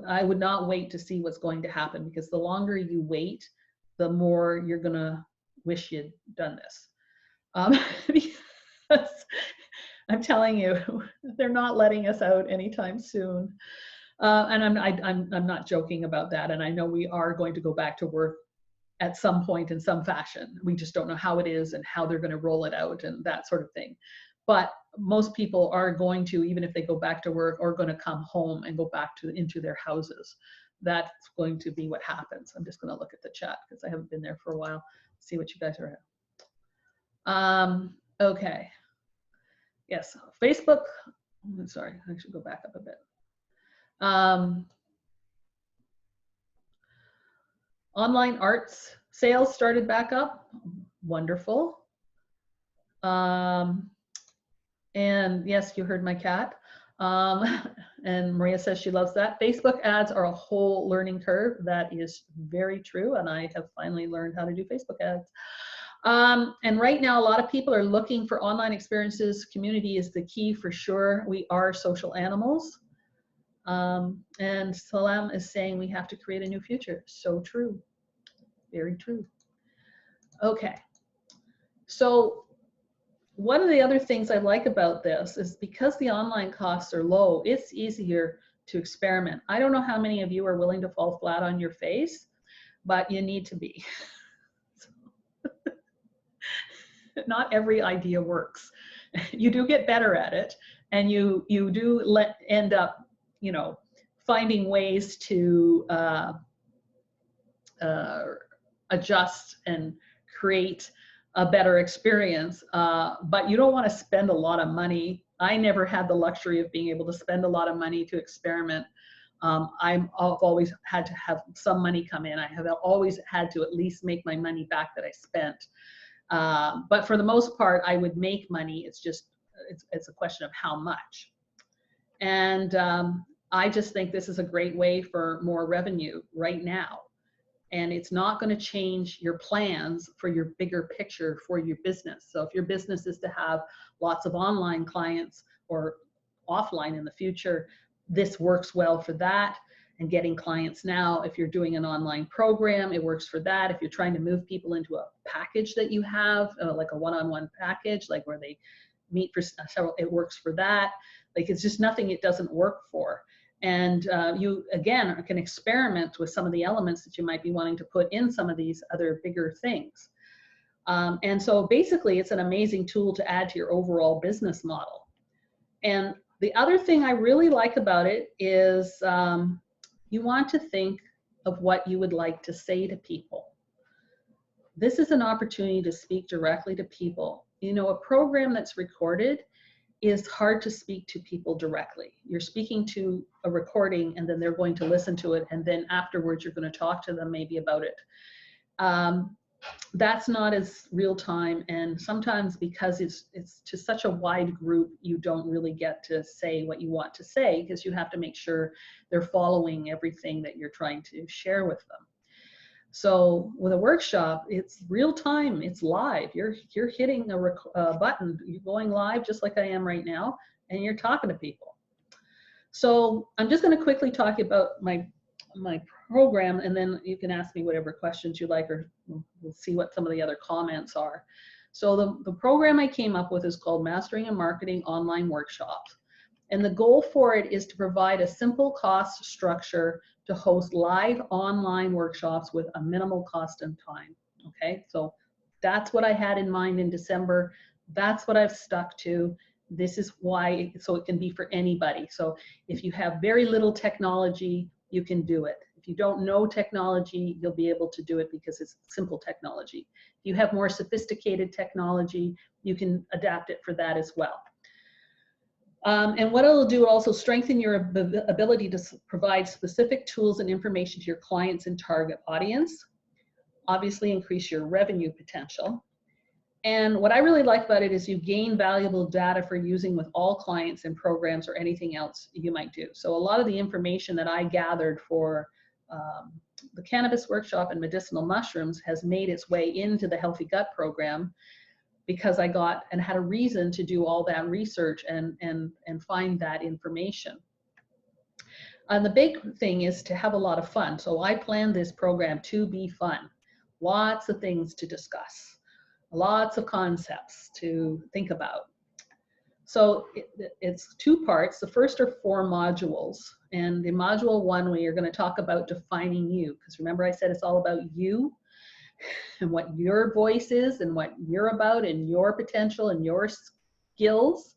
I would not wait to see what's going to happen, because the longer you wait, the more you're going to wish you'd done this. Because I'm telling you, they're not letting us out anytime soon. And I'm not joking about that. And I know we are going to go back to work at some point in some fashion. We just don't know how it is and how they're going to roll it out and that sort of thing. But most people are going to, even if they go back to work, are going to come home and go back into their houses. That's going to be what happens. I'm just going to look at the chat because I haven't been there for a while. See what you guys are at. Okay. Yes, Facebook. I'm sorry, I should go back up a bit. Online arts sales started back up. Wonderful. And yes, you heard my cat. And Maria says she loves that. Facebook ads are a whole learning curve. That is very true. And I have finally learned how to do Facebook ads. And right now, a lot of people are looking for online experiences. Community is the key for sure. We are social animals. And Salam is saying we have to create a new future. So true. Very true. Okay. So one of the other things I like about this is because the online costs are low, it's easier to experiment. I don't know how many of you are willing to fall flat on your face, but you need to be. Not every idea works. You do get better at it, and you do end up, finding ways to adjust and create a better experience, but you don't want to spend a lot of money. I never had the luxury of being able to spend a lot of money to experiment. I've always had to have some money come in. I have always had to at least make my money back that I spent. But for the most part, I would make money. It's just, it's a question of how much. And I just think this is a great way for more revenue right now. And it's not going to change your plans for your bigger picture for your business. So if your business is to have lots of online clients or offline in the future, this works well for that. And getting clients now, if you're doing an online program, it works for that. If you're trying to move people into a package that you have, like a one-on-one package, like where they meet for several, it works for that. Like, it's just nothing it doesn't work for. And you, again, can experiment with some of the elements that you might be wanting to put in some of these other bigger things. And so basically, it's an amazing tool to add to your overall business model. And the other thing I really like about it is you want to think of what you would like to say to people. This is an opportunity to speak directly to people. You know, a program that's recorded is hard to speak to people directly. You're speaking to a recording and then they're going to listen to it, and then afterwards you're going to talk to them maybe about it. That's not as real time, and sometimes because it's to such a wide group, you don't really get to say what you want to say because you have to make sure they're following everything that you're trying to share with them. So with a workshop, it's real time, it's live. You're hitting a button, you're going live just like I am right now, and you're talking to people. So I'm just going to quickly talk about my program, and then you can ask me whatever questions you like, or we'll see what some of the other comments are. So the program I came up with is called Mastering and Marketing Online Workshops. And the goal for it is to provide a simple cost structure to host live online workshops with a minimal cost and time. Okay, so that's what I had in mind in December. That's what I've stuck to. This is why, so it can be for anybody. So if you have very little technology, you can do it. If you don't know technology, you'll be able to do it because it's simple technology. If you have more sophisticated technology, you can adapt it for that as well. And what it'll do, also strengthen your ability to provide specific tools and information to your clients and target audience, obviously increase your revenue potential. And what I really like about it is you gain valuable data for using with all clients and programs or anything else you might do. So a lot of the information that I gathered for the cannabis workshop and medicinal mushrooms has made its way into the Healthy Gut program, because I got and had a reason to do all that research and find that information. And the big thing is to have a lot of fun. So I planned this program to be fun. Lots of things to discuss, lots of concepts to think about. So it's 2 parts. The first are 4 modules. And in module 1, we are going to talk about defining you. Because remember I said it's all about you and what your voice is and what you're about and your potential and your skills.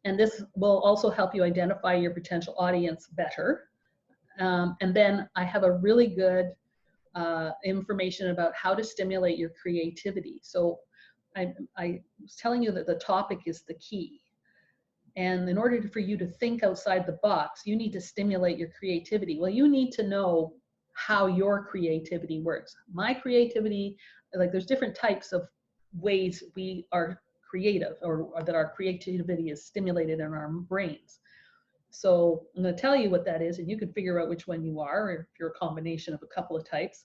And this will also help you identify your potential audience better. And then I have a really good information about how to stimulate your creativity. So I was telling you that the topic is the key. And in order for you to think outside the box, you need to stimulate your creativity. Well, you need to know how your creativity works. My creativity, like there's different types of ways we are creative, or that our creativity is stimulated in our brains. So I'm going to tell you what that is, and you can figure out which one you are, or if you're a combination of a couple of types.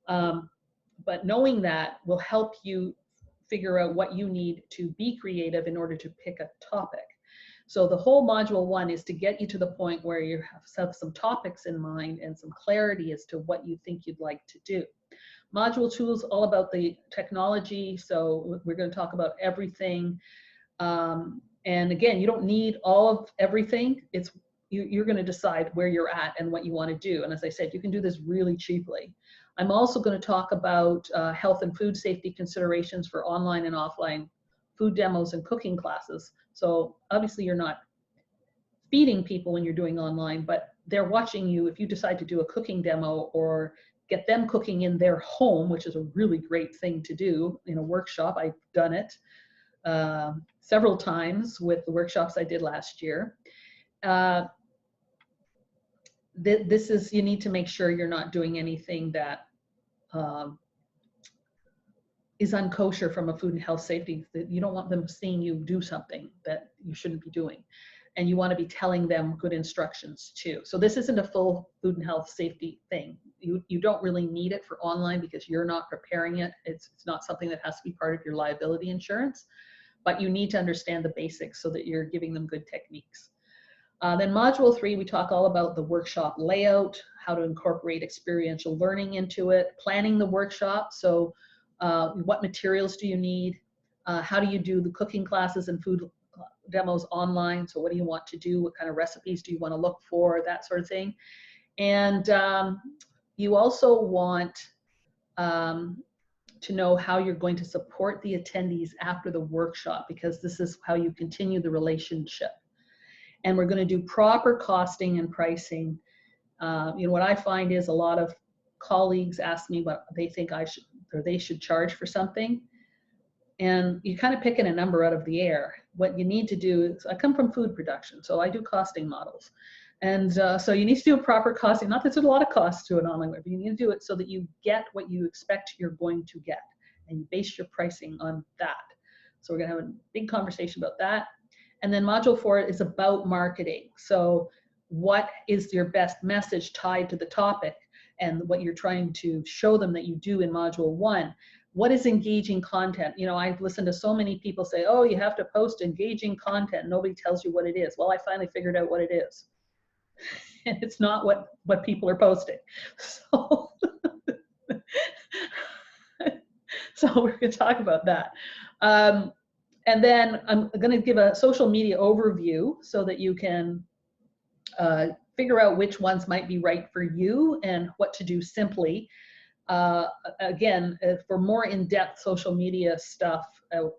But knowing that will help you figure out what you need to be creative in order to pick a topic. So the whole module 1 is to get you to the point where you have some topics in mind and some clarity as to what you think you'd like to do. Module 2 is all about the technology. So we're going to talk about everything. And again, you don't need all of everything. It's you're going to decide where you're at and what you want to do. And as I said, you can do this really cheaply. I'm also going to talk about health and food safety considerations for online and offline food demos and cooking classes. So obviously you're not feeding people when you're doing online, but they're watching you if you decide to do a cooking demo or get them cooking in their home, which is a really great thing to do in a workshop. I've done it several times with the workshops I did last year. This is, you need to make sure you're not doing anything that is unkosher from a food and health safety. You don't want them seeing you do something that you shouldn't be doing. And you want to be telling them good instructions too. So this isn't a full food and health safety thing. You don't really need it for online because you're not preparing it. It's not something that has to be part of your liability insurance, but you need to understand the basics so that you're giving them good techniques. Then module 3, we talk all about the workshop layout, how to incorporate experiential learning into it, planning the workshop. So what materials do you need? How do you do the cooking classes and food demos online? So what do you want to do? What kind of recipes do you want to look for? That sort of thing. And you also want to know how you're going to support the attendees after the workshop, because this is how you continue the relationship. And we're going to do proper costing and pricing. You know, what I find is a lot of colleagues ask me what they think I should or they should charge for something. And you kind of picking a number out of the air. What you need to do is, I come from food production, so I do costing models. And so you need to do a proper costing. Not that there's a lot of cost to an online web, but you need to do it so that you get what you expect you're going to get. And you base your pricing on that. So we're going to have a big conversation about that. And then module 4 is about marketing. So what is your best message tied to the topic and what you're trying to show them that you do in module 1? What is engaging content? You know, I've listened to so many people say, oh, you have to post engaging content. Nobody tells you what it is. Well, I finally figured out what it is. And it's not what people are posting. So, so we're going to talk about that. And then I'm going to give a social media overview so that you can figure out which ones might be right for you and what to do simply. Again, for more in-depth social media stuff,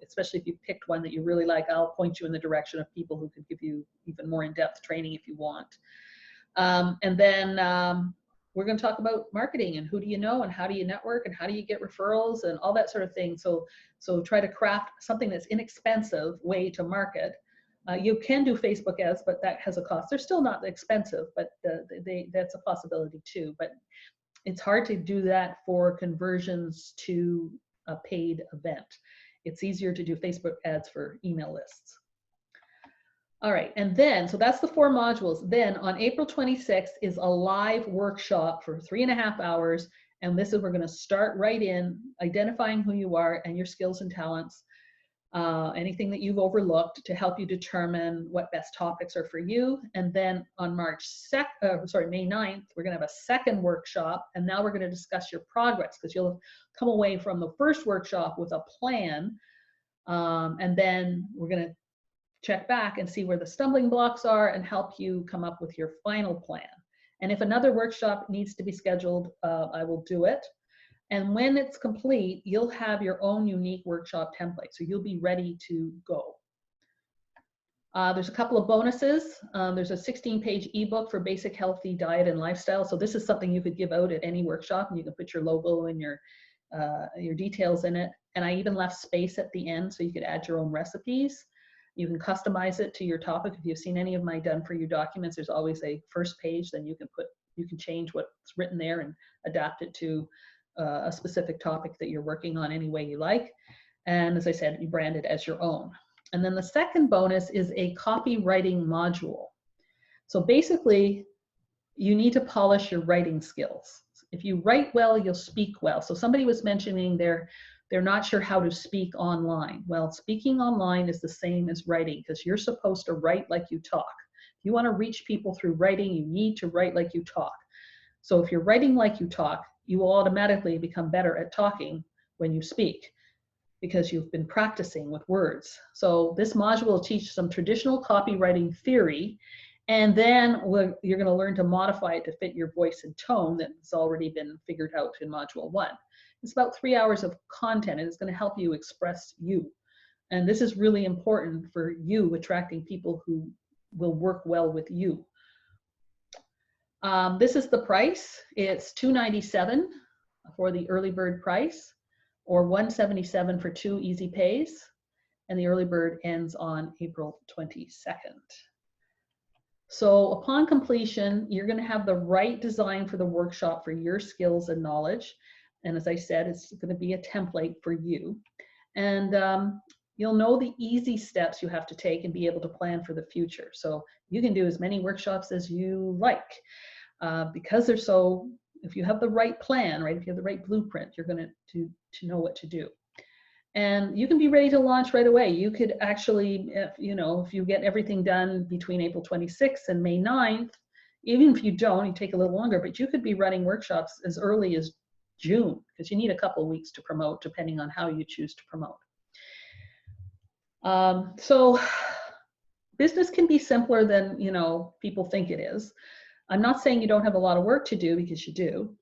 especially if you picked one that you really like, I'll point you in the direction of people who could give you even more in-depth training if you want. And then we're going to talk about marketing and who do you know and how do you network and how do you get referrals and all that sort of thing. So try to craft something that's inexpensive way to market. You can do Facebook ads, but that has a cost. They're still not expensive, but that's a possibility too. But it's hard to do that for conversions to a paid event. It's easier to do Facebook ads for email lists. All right, and then, so that's the 4 modules. Then on April 26th is a live workshop for 3.5 hours. And this is, we're gonna start right in identifying who you are and your skills and talents, anything that you've overlooked to help you determine what best topics are for you. And then on May 9th, we're gonna have a second workshop. And now we're gonna discuss your progress, because you'll come away from the first workshop with a plan. And then we're gonna check back and see where the stumbling blocks are and help you come up with your final plan. And if another workshop needs to be scheduled, I will do it. And when it's complete, you'll have your own unique workshop template. So you'll be ready to go. There's a couple of bonuses. There's a 16-page ebook for basic healthy diet and lifestyle. So this is something you could give out at any workshop, and you can put your logo and your details in it. And I even left space at the end so you could add your own recipes. You can customize it to your topic. If you've seen any of my done for you documents, there's always a first page. Then you can change what's written there and adapt it to a specific topic that you're working on any way you like. And as I said, you brand it as your own. And then the second bonus is a copywriting module. So basically, you need to polish your writing skills. If you write well, you'll speak well. So somebody was mentioning they're not sure how to speak online. Well, speaking online is the same as writing, because you're supposed to write like you talk. If you want to reach people through writing, you need to write like you talk. So if you're writing like you talk, you will automatically become better at talking when you speak, because you've been practicing with words. So this module will teach some traditional copywriting theory, and then you're going to learn to modify it to fit your voice and tone that's already been figured out in module 1. It's about 3 hours of content, and it's going to help you express you. And this is really important for you, attracting people who will work well with you. This is the price. It's $297 for the early bird price, or $177 for 2 easy pays. And the early bird ends on April 22nd. So upon completion, you're going to have the right design for the workshop for your skills and knowledge. And as I said, it's going to be a template for you. And you'll know the easy steps you have to take and be able to plan for the future. So you can do as many workshops as you like, because they're so, if you have the right plan, right, if you have the right blueprint, you're going to know what to do. And you can be ready to launch right away. You could actually, if you get everything done between April 26th and May 9th, even if you don't, you take a little longer, but you could be running workshops as early as June, because you need a couple of weeks to promote, depending on how you choose to promote. So business can be simpler than, you know, people think it is. I'm not saying you don't have a lot of work to do, because you do.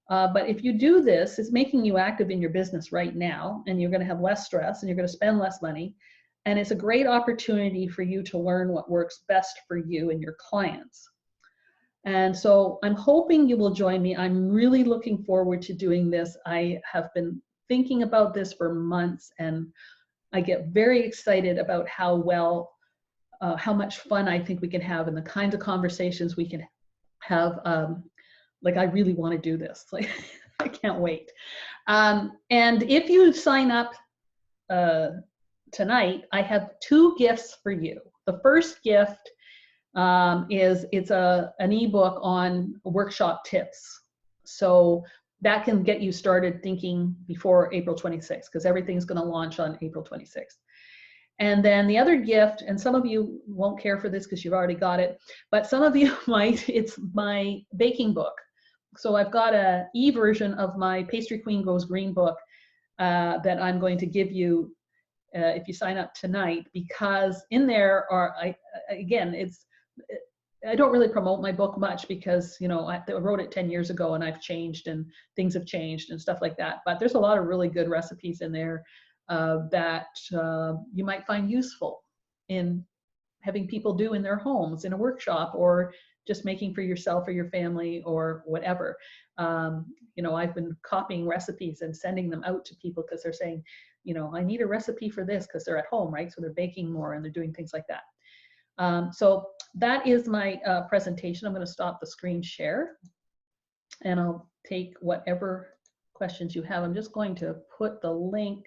But if you do this, it's making you active in your business right now, and you're going to have less stress and you're going to spend less money. And it's a great opportunity for you to learn what works best for you and your clients. And so I'm hoping you will join me. I'm really looking forward to doing this. I have been thinking about this for months, and I get very excited about how much fun I think we can have and the kinds of conversations we can have. Like, I really want to do this. Like, I can't wait. And if you sign up tonight, I have 2 gifts for you. The first gift is an ebook on workshop tips. So that can get you started thinking before April 26th, because everything's going to launch on April 26th. And then the other gift, and some of you won't care for this because you've already got it, but some of you might, it's my baking book. So I've got an e-version of my Pastry Queen Goes Green book that I'm going to give you if you sign up tonight, because in there are, I don't really promote my book much because, you know, I wrote it 10 years ago and I've changed and things have changed and stuff like that. But there's a lot of really good recipes in there that you might find useful in having people do in their homes in a workshop, or just making for yourself or your family or whatever. You know, I've been copying recipes and sending them out to people because they're saying, you know, I need a recipe for this, because they're at home, right? So they're baking more and they're doing things like that. So that is my presentation. I'm going to stop the screen share and I'll take whatever questions you have. I'm just going to put the link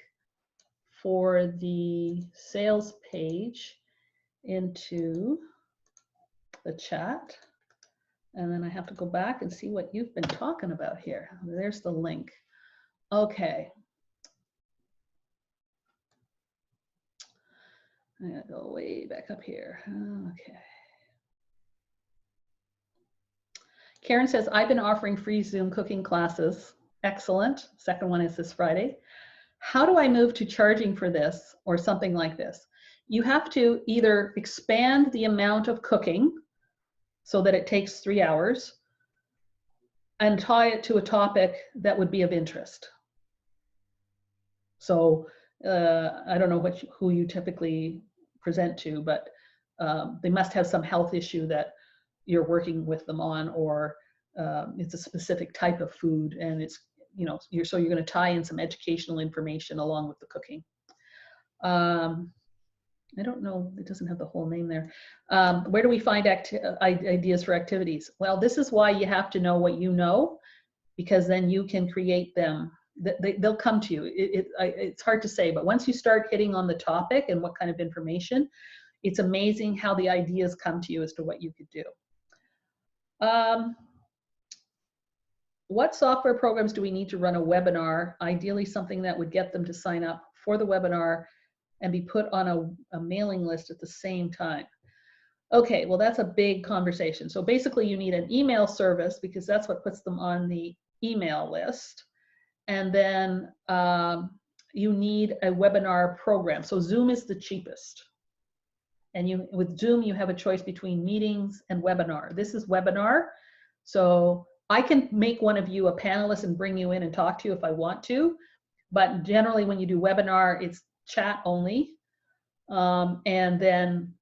for the sales page into the chat. And then I have to go back and see what you've been talking about here. There's the link. Okay. I gotta go way back up here. Okay. Karen says, I've been offering free Zoom cooking classes. Excellent. Second one is this Friday. How do I move to charging for this or something like this? You have to either expand the amount of cooking so that it takes 3 hours and tie it to a topic that would be of interest. So I don't know who you typically present to, but they must have some health issue that you're working with them on, or it's a specific type of food, and it's, you know, you're going to tie in some educational information along with the cooking. I don't know, it doesn't have the whole name there. Where do we find ideas for activities? Well, this is why you have to know what you know, because then you can create them. They'll come to you. It's hard to say, but once you start hitting on the topic and what kind of information, it's amazing how the ideas come to you as to what you could do. What software programs do we need to run a webinar? Ideally, something that would get them to sign up for the webinar and be put on a mailing list at the same time. Okay, well, that's a big conversation. So basically, you need an email service, because that's what puts them on the email list. And then you need a webinar program. So Zoom is the cheapest. And with Zoom, you have a choice between meetings and webinar. This is webinar. So I can make one of you a panelist and bring you in and talk to you if I want to. But generally, when you do webinar, it's chat only. And then,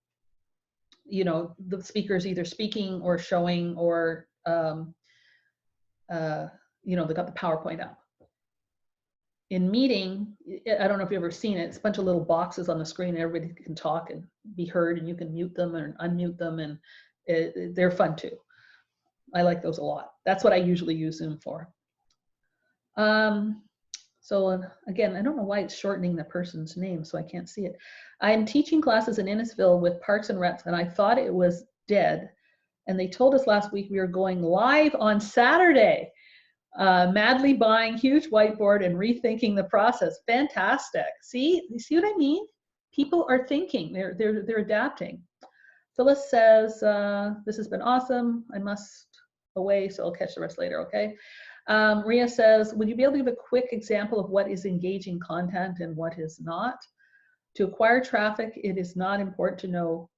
you know, the speaker's either speaking or showing, or, you know, they got the PowerPoint up. In meeting, I don't know if you've ever seen it, it's a bunch of little boxes on the screen, and everybody can talk and be heard, and you can mute them or unmute them, and they're fun too. I like those a lot. That's what I usually use Zoom for. So again, I don't know why it's shortening the person's name, so I can't see it. I'm teaching classes in Innisfil with Parks and Recs, and I thought it was dead. And they told us last week we were going live on Saturday. Madly buying huge whiteboard and rethinking the process. Fantastic. See, you see what I mean? People are thinking, they're adapting. Phyllis says, this has been awesome. I must away, so I'll catch the rest later, okay? Maria says, would you be able to give a quick example of what is engaging content and what is not? To acquire traffic, it is not important to know,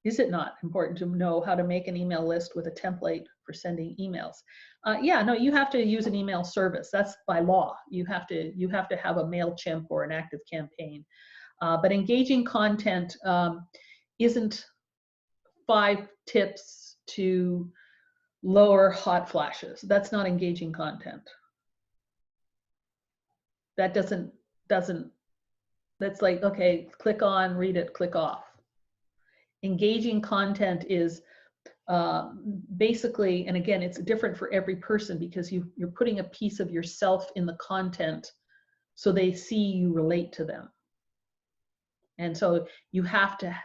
is it not important to know how to make an email list with a template for sending emails? Yeah, no, you have to use an email service. That's by law. You have to have a MailChimp or an ActiveCampaign. But engaging content isn't 5 tips to lower hot flashes. That's not engaging content. That doesn't, that's like, okay, click on, read it, click off. Engaging content is basically, and again, it's different for every person because you're putting a piece of yourself in the content so they see you relate to them. And so you have to,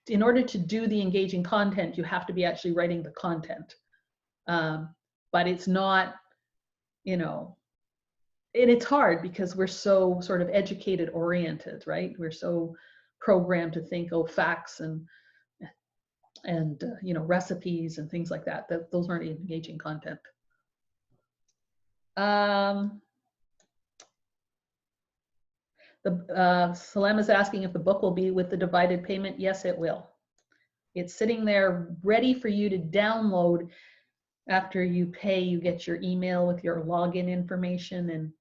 in order to do the engaging content, you have to be actually writing the content. But it's not, you know, and it's hard because we're so sort of educated oriented, right? We're so programmed to think, oh, facts and you know, recipes and things like that. Those aren't engaging content. Salem is asking if the book will be with the divided payment. Yes, it will. It's sitting there ready for you to download. After you pay, you get your email with your login information, and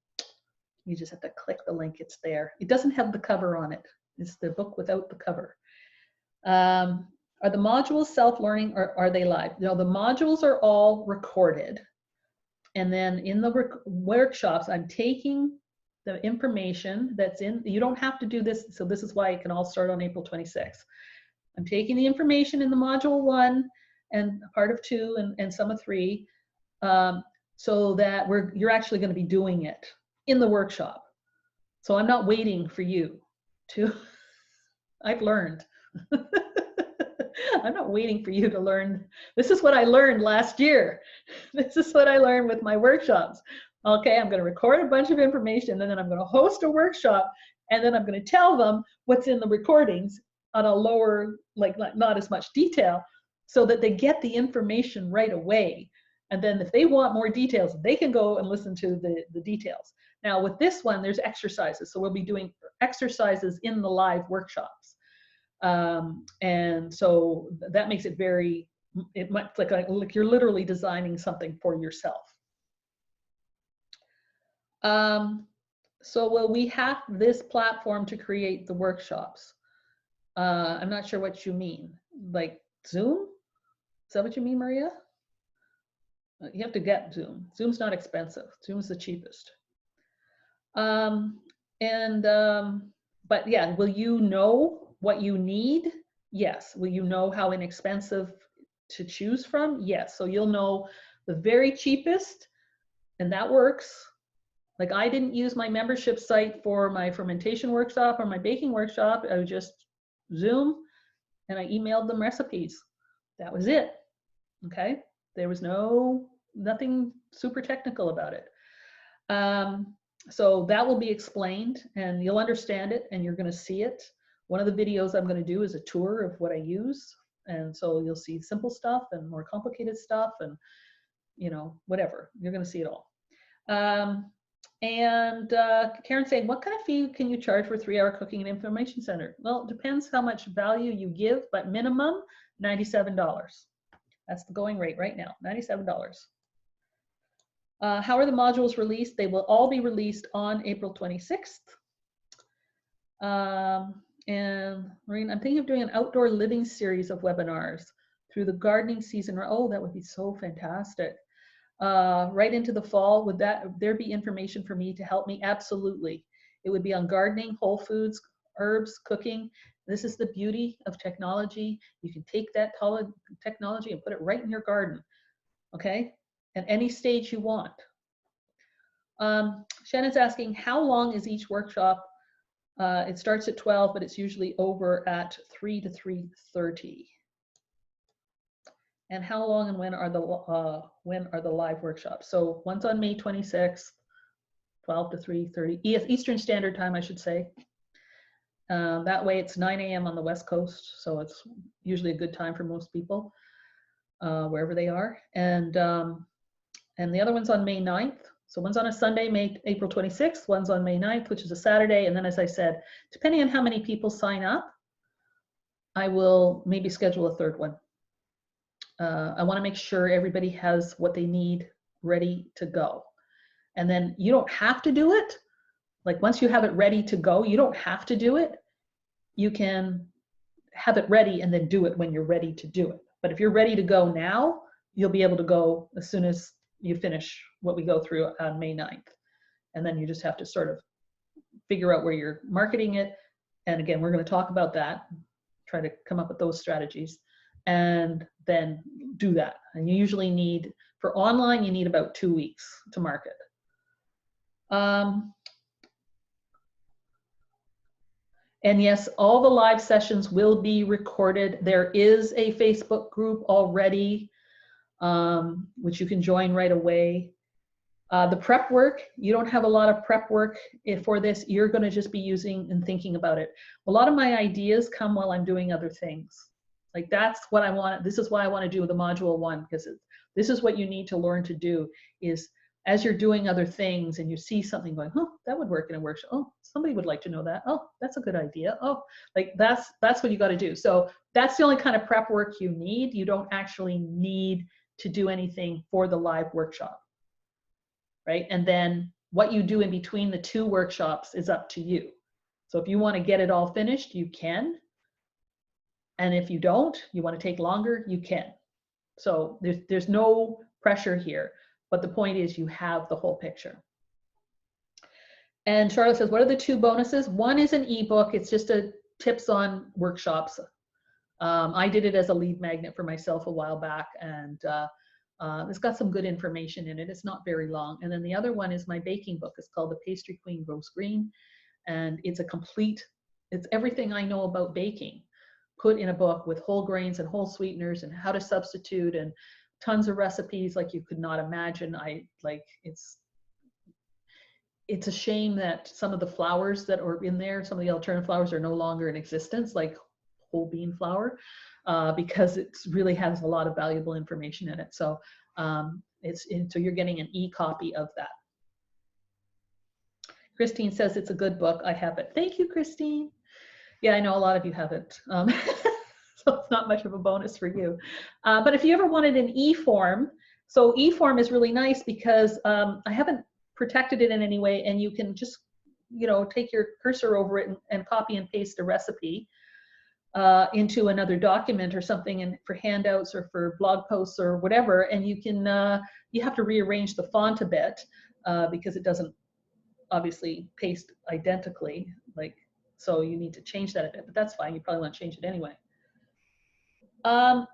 you just have to click the link. It's there. It doesn't have the cover on it. It's the book without the cover. Are the modules self-learning or are they live? No, the modules are all recorded. And then in the workshops, I'm taking the information that's in, you don't have to do this. So this is why it can all start on April 26th. I'm taking the information in the module 1 and part of 2 and some of 3, so that you're actually going to be doing it in the workshop. So I'm not waiting for you to, I've learned. I'm not waiting for you to learn. This is what I learned last year. This is what I learned with my workshops. Okay, I'm going to record a bunch of information, and then I'm going to host a workshop, and then I'm going to tell them what's in the recordings on a lower, like not as much detail, so that they get the information right away. And then if they want more details, they can go and listen to the details. Now with this one, there's exercises. So we'll be doing exercises in the live workshops. And so that makes it very, it might like you're literally designing something for yourself. So will we have this platform to create the workshops? I'm not sure what you mean. Like Zoom? Is that what you mean, Maria? You have to get Zoom. Zoom's not expensive. Zoom's the cheapest. But yeah, will you know what you need? Yes. Will you know how inexpensive to choose from? Yes. So you'll know the very cheapest, and that works. Like I didn't use my membership site for my fermentation workshop or my baking workshop. I was just Zoom, and I emailed them recipes. That was it. Okay. There was nothing super technical about it. So that will be explained, and you'll understand it, and you're going to see it. One of the videos I'm going to do is a tour of what I use. And so you'll see simple stuff and more complicated stuff and, you know, whatever. You're going to see it all. Karen saying, what kind of fee can you charge for 3-hour cooking and information center? Well, it depends how much value you give, but minimum $97. That's the going rate right now, $97. How are the modules released? They will all be released on April 26th. And Maureen, I'm thinking of doing an outdoor living series of webinars through the gardening season. Oh, that would be so fantastic. Right into the fall, would there be information for me to help me? Absolutely. It would be on gardening, whole foods, herbs, cooking. This is the beauty of technology. You can take that technology and put it right in your garden, okay? At any stage you want. Shannon's asking, how long is each workshop? It starts at 12, but it's usually over at 3 to 3:30. And how long and when are the live workshops? So one's on May 26th, 12 to 3:30, Eastern Standard Time, I should say. That way it's 9 a.m. on the West Coast, so it's usually a good time for most people, wherever they are. And the other one's on May 9th, So one's on a Sunday, April 26th, one's on May 9th, which is a Saturday. And then, as I said, depending on how many people sign up, I will maybe schedule a third one. I want to make sure everybody has what they need ready to go. And then you don't have to do it. Like once you have it ready to go, you don't have to do it. You can have it ready and then do it when you're ready to do it. But if you're ready to go now, you'll be able to go as soon as you finish what we go through on May 9th. And then you just have to sort of figure out where you're marketing it. And again, we're going to talk about that, try to come up with those strategies, and then do that. And you usually need, for online, you need about 2 weeks to market. And yes, all the live sessions will be recorded. There is a Facebook group already, which you can join right away. The prep work, you don't have a lot of prep work for this. You're going to just be using and thinking about it. A lot of my ideas come while I'm doing other things. Like that's what I want. This is why I want to do the module 1, because this is what you need to learn to do, is as you're doing other things and you see something going, oh, that would work in a workshop. Oh, somebody would like to know that. Oh, that's a good idea. Oh, like that's what you got to do. So that's the only kind of prep work you need. You don't actually need to do anything for the live workshop, right? And then what you do in between the 2 workshops is up to you. So if you want to get it all finished, you can. And if you don't, you want to take longer, you can. So there's no pressure here. But the point is you have the whole picture. And Charlotte says, what are the 2 bonuses? One is an ebook. It's just a tips on workshops. I did it as a lead magnet for myself a while back, and it's got some good information in it. It's not very long. And then the other one is my baking book. It's called The Pastry Queen Goes Green. And it's it's everything I know about baking put in a book with whole grains and whole sweeteners and how to substitute and tons of recipes like you could not imagine. It's a shame that some of the flours that are in there, some of the alternative flours are no longer in existence, like whole bean flour, because it really has a lot of valuable information in it. So so you're getting an e-copy of that. Christine says it's a good book. I have it. Thank you, Christine. Yeah, I know a lot of you have it. So it's not much of a bonus for you. But if you ever wanted an e-form, so e-form is really nice because I haven't protected it in any way, and you can just, take your cursor over it and copy and paste a recipe into another document or something, and for handouts or for blog posts or whatever, and you can, you have to rearrange the font a bit because it doesn't obviously paste identically, so you need to change that a bit, but that's fine. You probably want to change it anyway.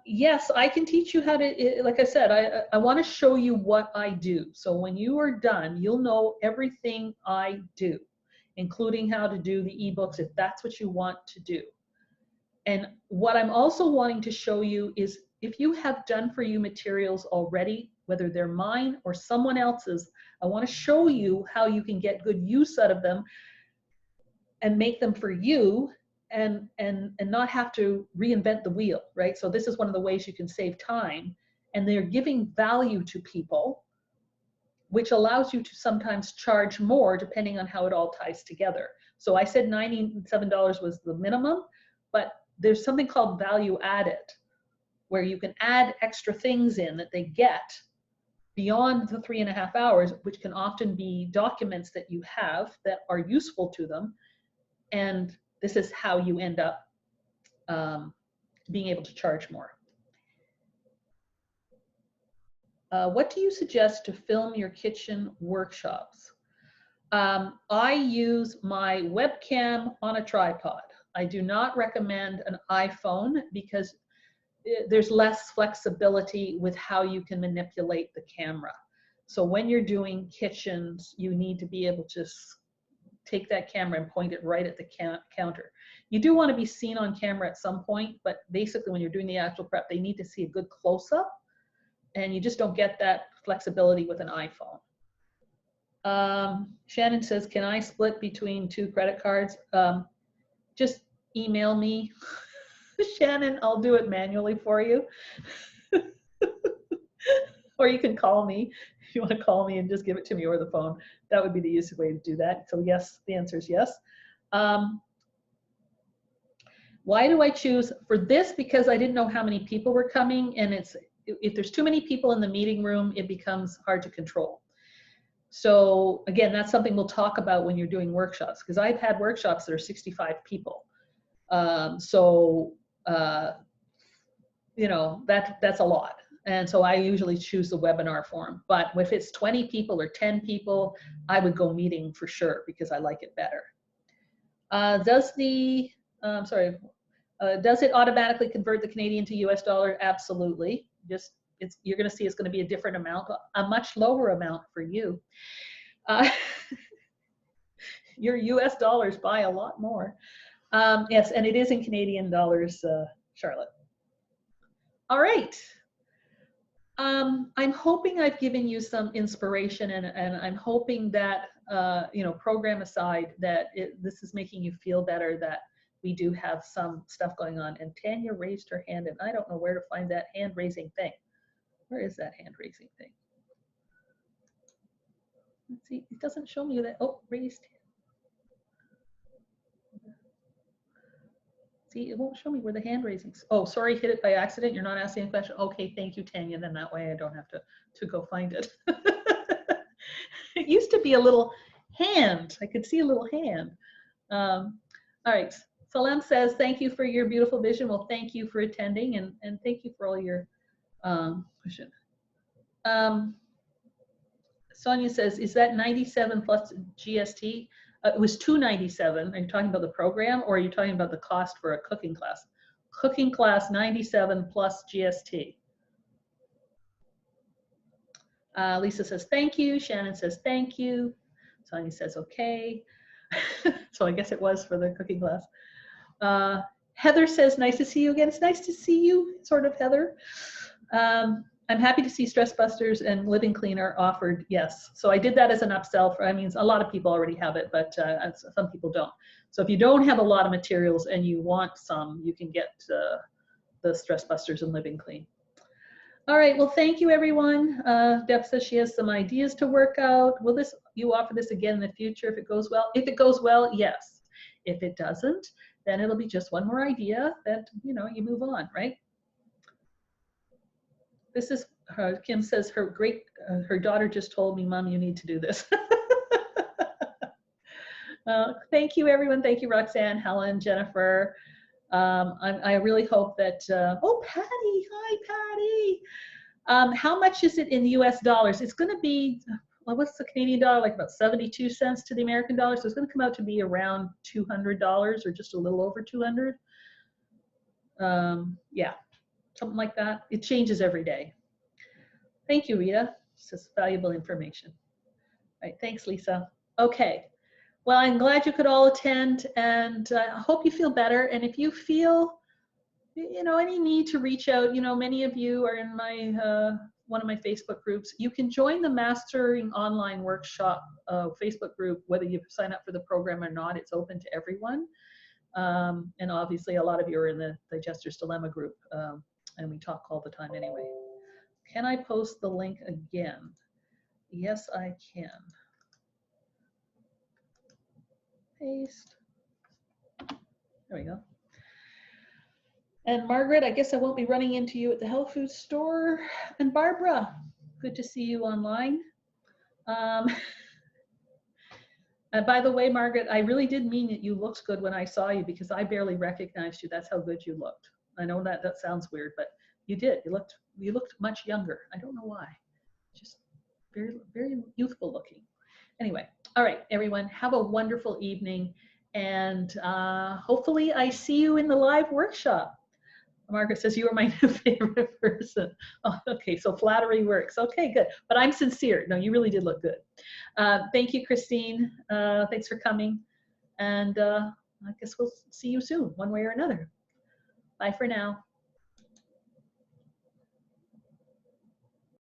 Yes, I can teach you how to, like I said, I want to show you what I do. So when you are done, you'll know everything I do, including how to do the ebooks if that's what you want to do. And what I'm also wanting to show you is if you have done for you materials already, whether they're mine or someone else's, I want to show you how you can get good use out of them and make them for you and not have to reinvent the wheel, right? So this is one of the ways you can save time, and they're giving value to people, which allows you to sometimes charge more depending on how it all ties together. So I said $97 was the minimum, but there's something called value added, where you can add extra things in that they get beyond the 3.5 hours, which can often be documents that you have that are useful to them. And this is how you end up being able to charge more. What do you suggest to film your kitchen workshops? I use my webcam on a tripod. I do not recommend an iPhone because there's less flexibility with how you can manipulate the camera. So when you're doing kitchens, you need to be able to take that camera and point it right at the counter. You do want to be seen on camera at some point, but basically when you're doing the actual prep, they need to see a good close-up, and you just don't get that flexibility with an iPhone. Shannon says, can I split between 2 credit cards? Just email me, Shannon, I'll do it manually for you. Or you can call me if you want to call me and just give it to me over the phone. That would be the easiest way to do that. So yes, the answer is yes. Why do I choose for this? Because I didn't know how many people were coming, and if there's too many people in the meeting room, it becomes hard to control. So again, that's something we'll talk about when you're doing workshops, because I've had workshops that are 65 people. You know, that's a lot. And so I usually choose the webinar form. But if it's 20 people or 10 people, I would go meeting for sure because I like it better. Does it automatically convert the Canadian to US dollar? Absolutely. You're going to see it's going to be a different amount, a much lower amount for you. Your US dollars buy a lot more. Yes, and it is in Canadian dollars, Charlotte. All right. I'm hoping I've given you some inspiration, and I'm hoping that, you know, program aside, that this is making you feel better, that we do have some stuff going on. And Tanya raised her hand, and I don't know where to find that hand raising thing. Where is that hand raising thing? Let's see, it doesn't show me that. Oh, raised hand. See, it won't show me where the hand raising's. Oh, sorry, hit it by accident. You're not asking a question. Okay, thank you, Tanya. Then that way I don't have to go find it. It used to be a little hand. I could see a little hand. All right. Salam says, thank you for your beautiful vision. Well, thank you for attending, and thank you for all your question. Sonia says, is that 97 plus GST? It was $297. Are you talking about the program, or are you talking about the cost for a cooking class? Cooking class 97 plus GST. Lisa says thank you. Shannon says thank you. Sonia says okay. So I guess it was for the cooking class. Heather says nice to see you again. It's nice to see you, sort of, Heather. I'm happy to see Stress Busters and Living Clean are offered. Yes. So I did that as an upsell. I mean, a lot of people already have it, but some people don't. So if you don't have a lot of materials and you want some, you can get the Stress Busters and Living Clean. All right. Well, thank you, everyone. Deb says she has some ideas to work out. Will you offer this again in the future if it goes well? If it goes well, yes. If it doesn't, then it'll be just one more idea that, you know, you move on, right? This is Kim says her daughter just told me, Mom, you need to do this. Thank you, everyone. Thank you, Roxanne, Helen, Jennifer. I really hope that, oh, Patty, hi, Patty. How much is it in US dollars? It's gonna be, well, what's the Canadian dollar, like about 72 cents to the American dollar. So it's gonna come out to be around $200 or just a little over 200. Yeah. Something like that. It changes every day. Thank you, Rita. This is valuable information. All right, thanks, Lisa. Okay, well, I'm glad you could all attend, and I hope you feel better. And if you feel, you know, any need to reach out, you know, many of you are in my one of my Facebook groups. You can join the Mastering Online Workshop Facebook group, whether you sign up for the program or not. It's open to everyone. And obviously, a lot of you are in the Digester's Dilemma group. And we talk all the time anyway. Can I post the link again? Yes, I can. Paste. There we go. And Margaret, I guess I won't be running into you at the health food store. And Barbara, good to see you online. And by the way, Margaret, I really did mean that you looked good when I saw you, because I barely recognized you. That's how good you looked. I know that sounds weird, but you did. You looked much younger. I don't know why. Just very, very youthful looking. Anyway, all right, everyone, have a wonderful evening, and hopefully I see you in the live workshop. Margaret says you are my new favorite person. Oh, okay, so flattery works. Okay, good. But I'm sincere. No, you really did look good. Thank you, Christine. Thanks for coming. And I guess we'll see you soon, one way or another. Bye for now.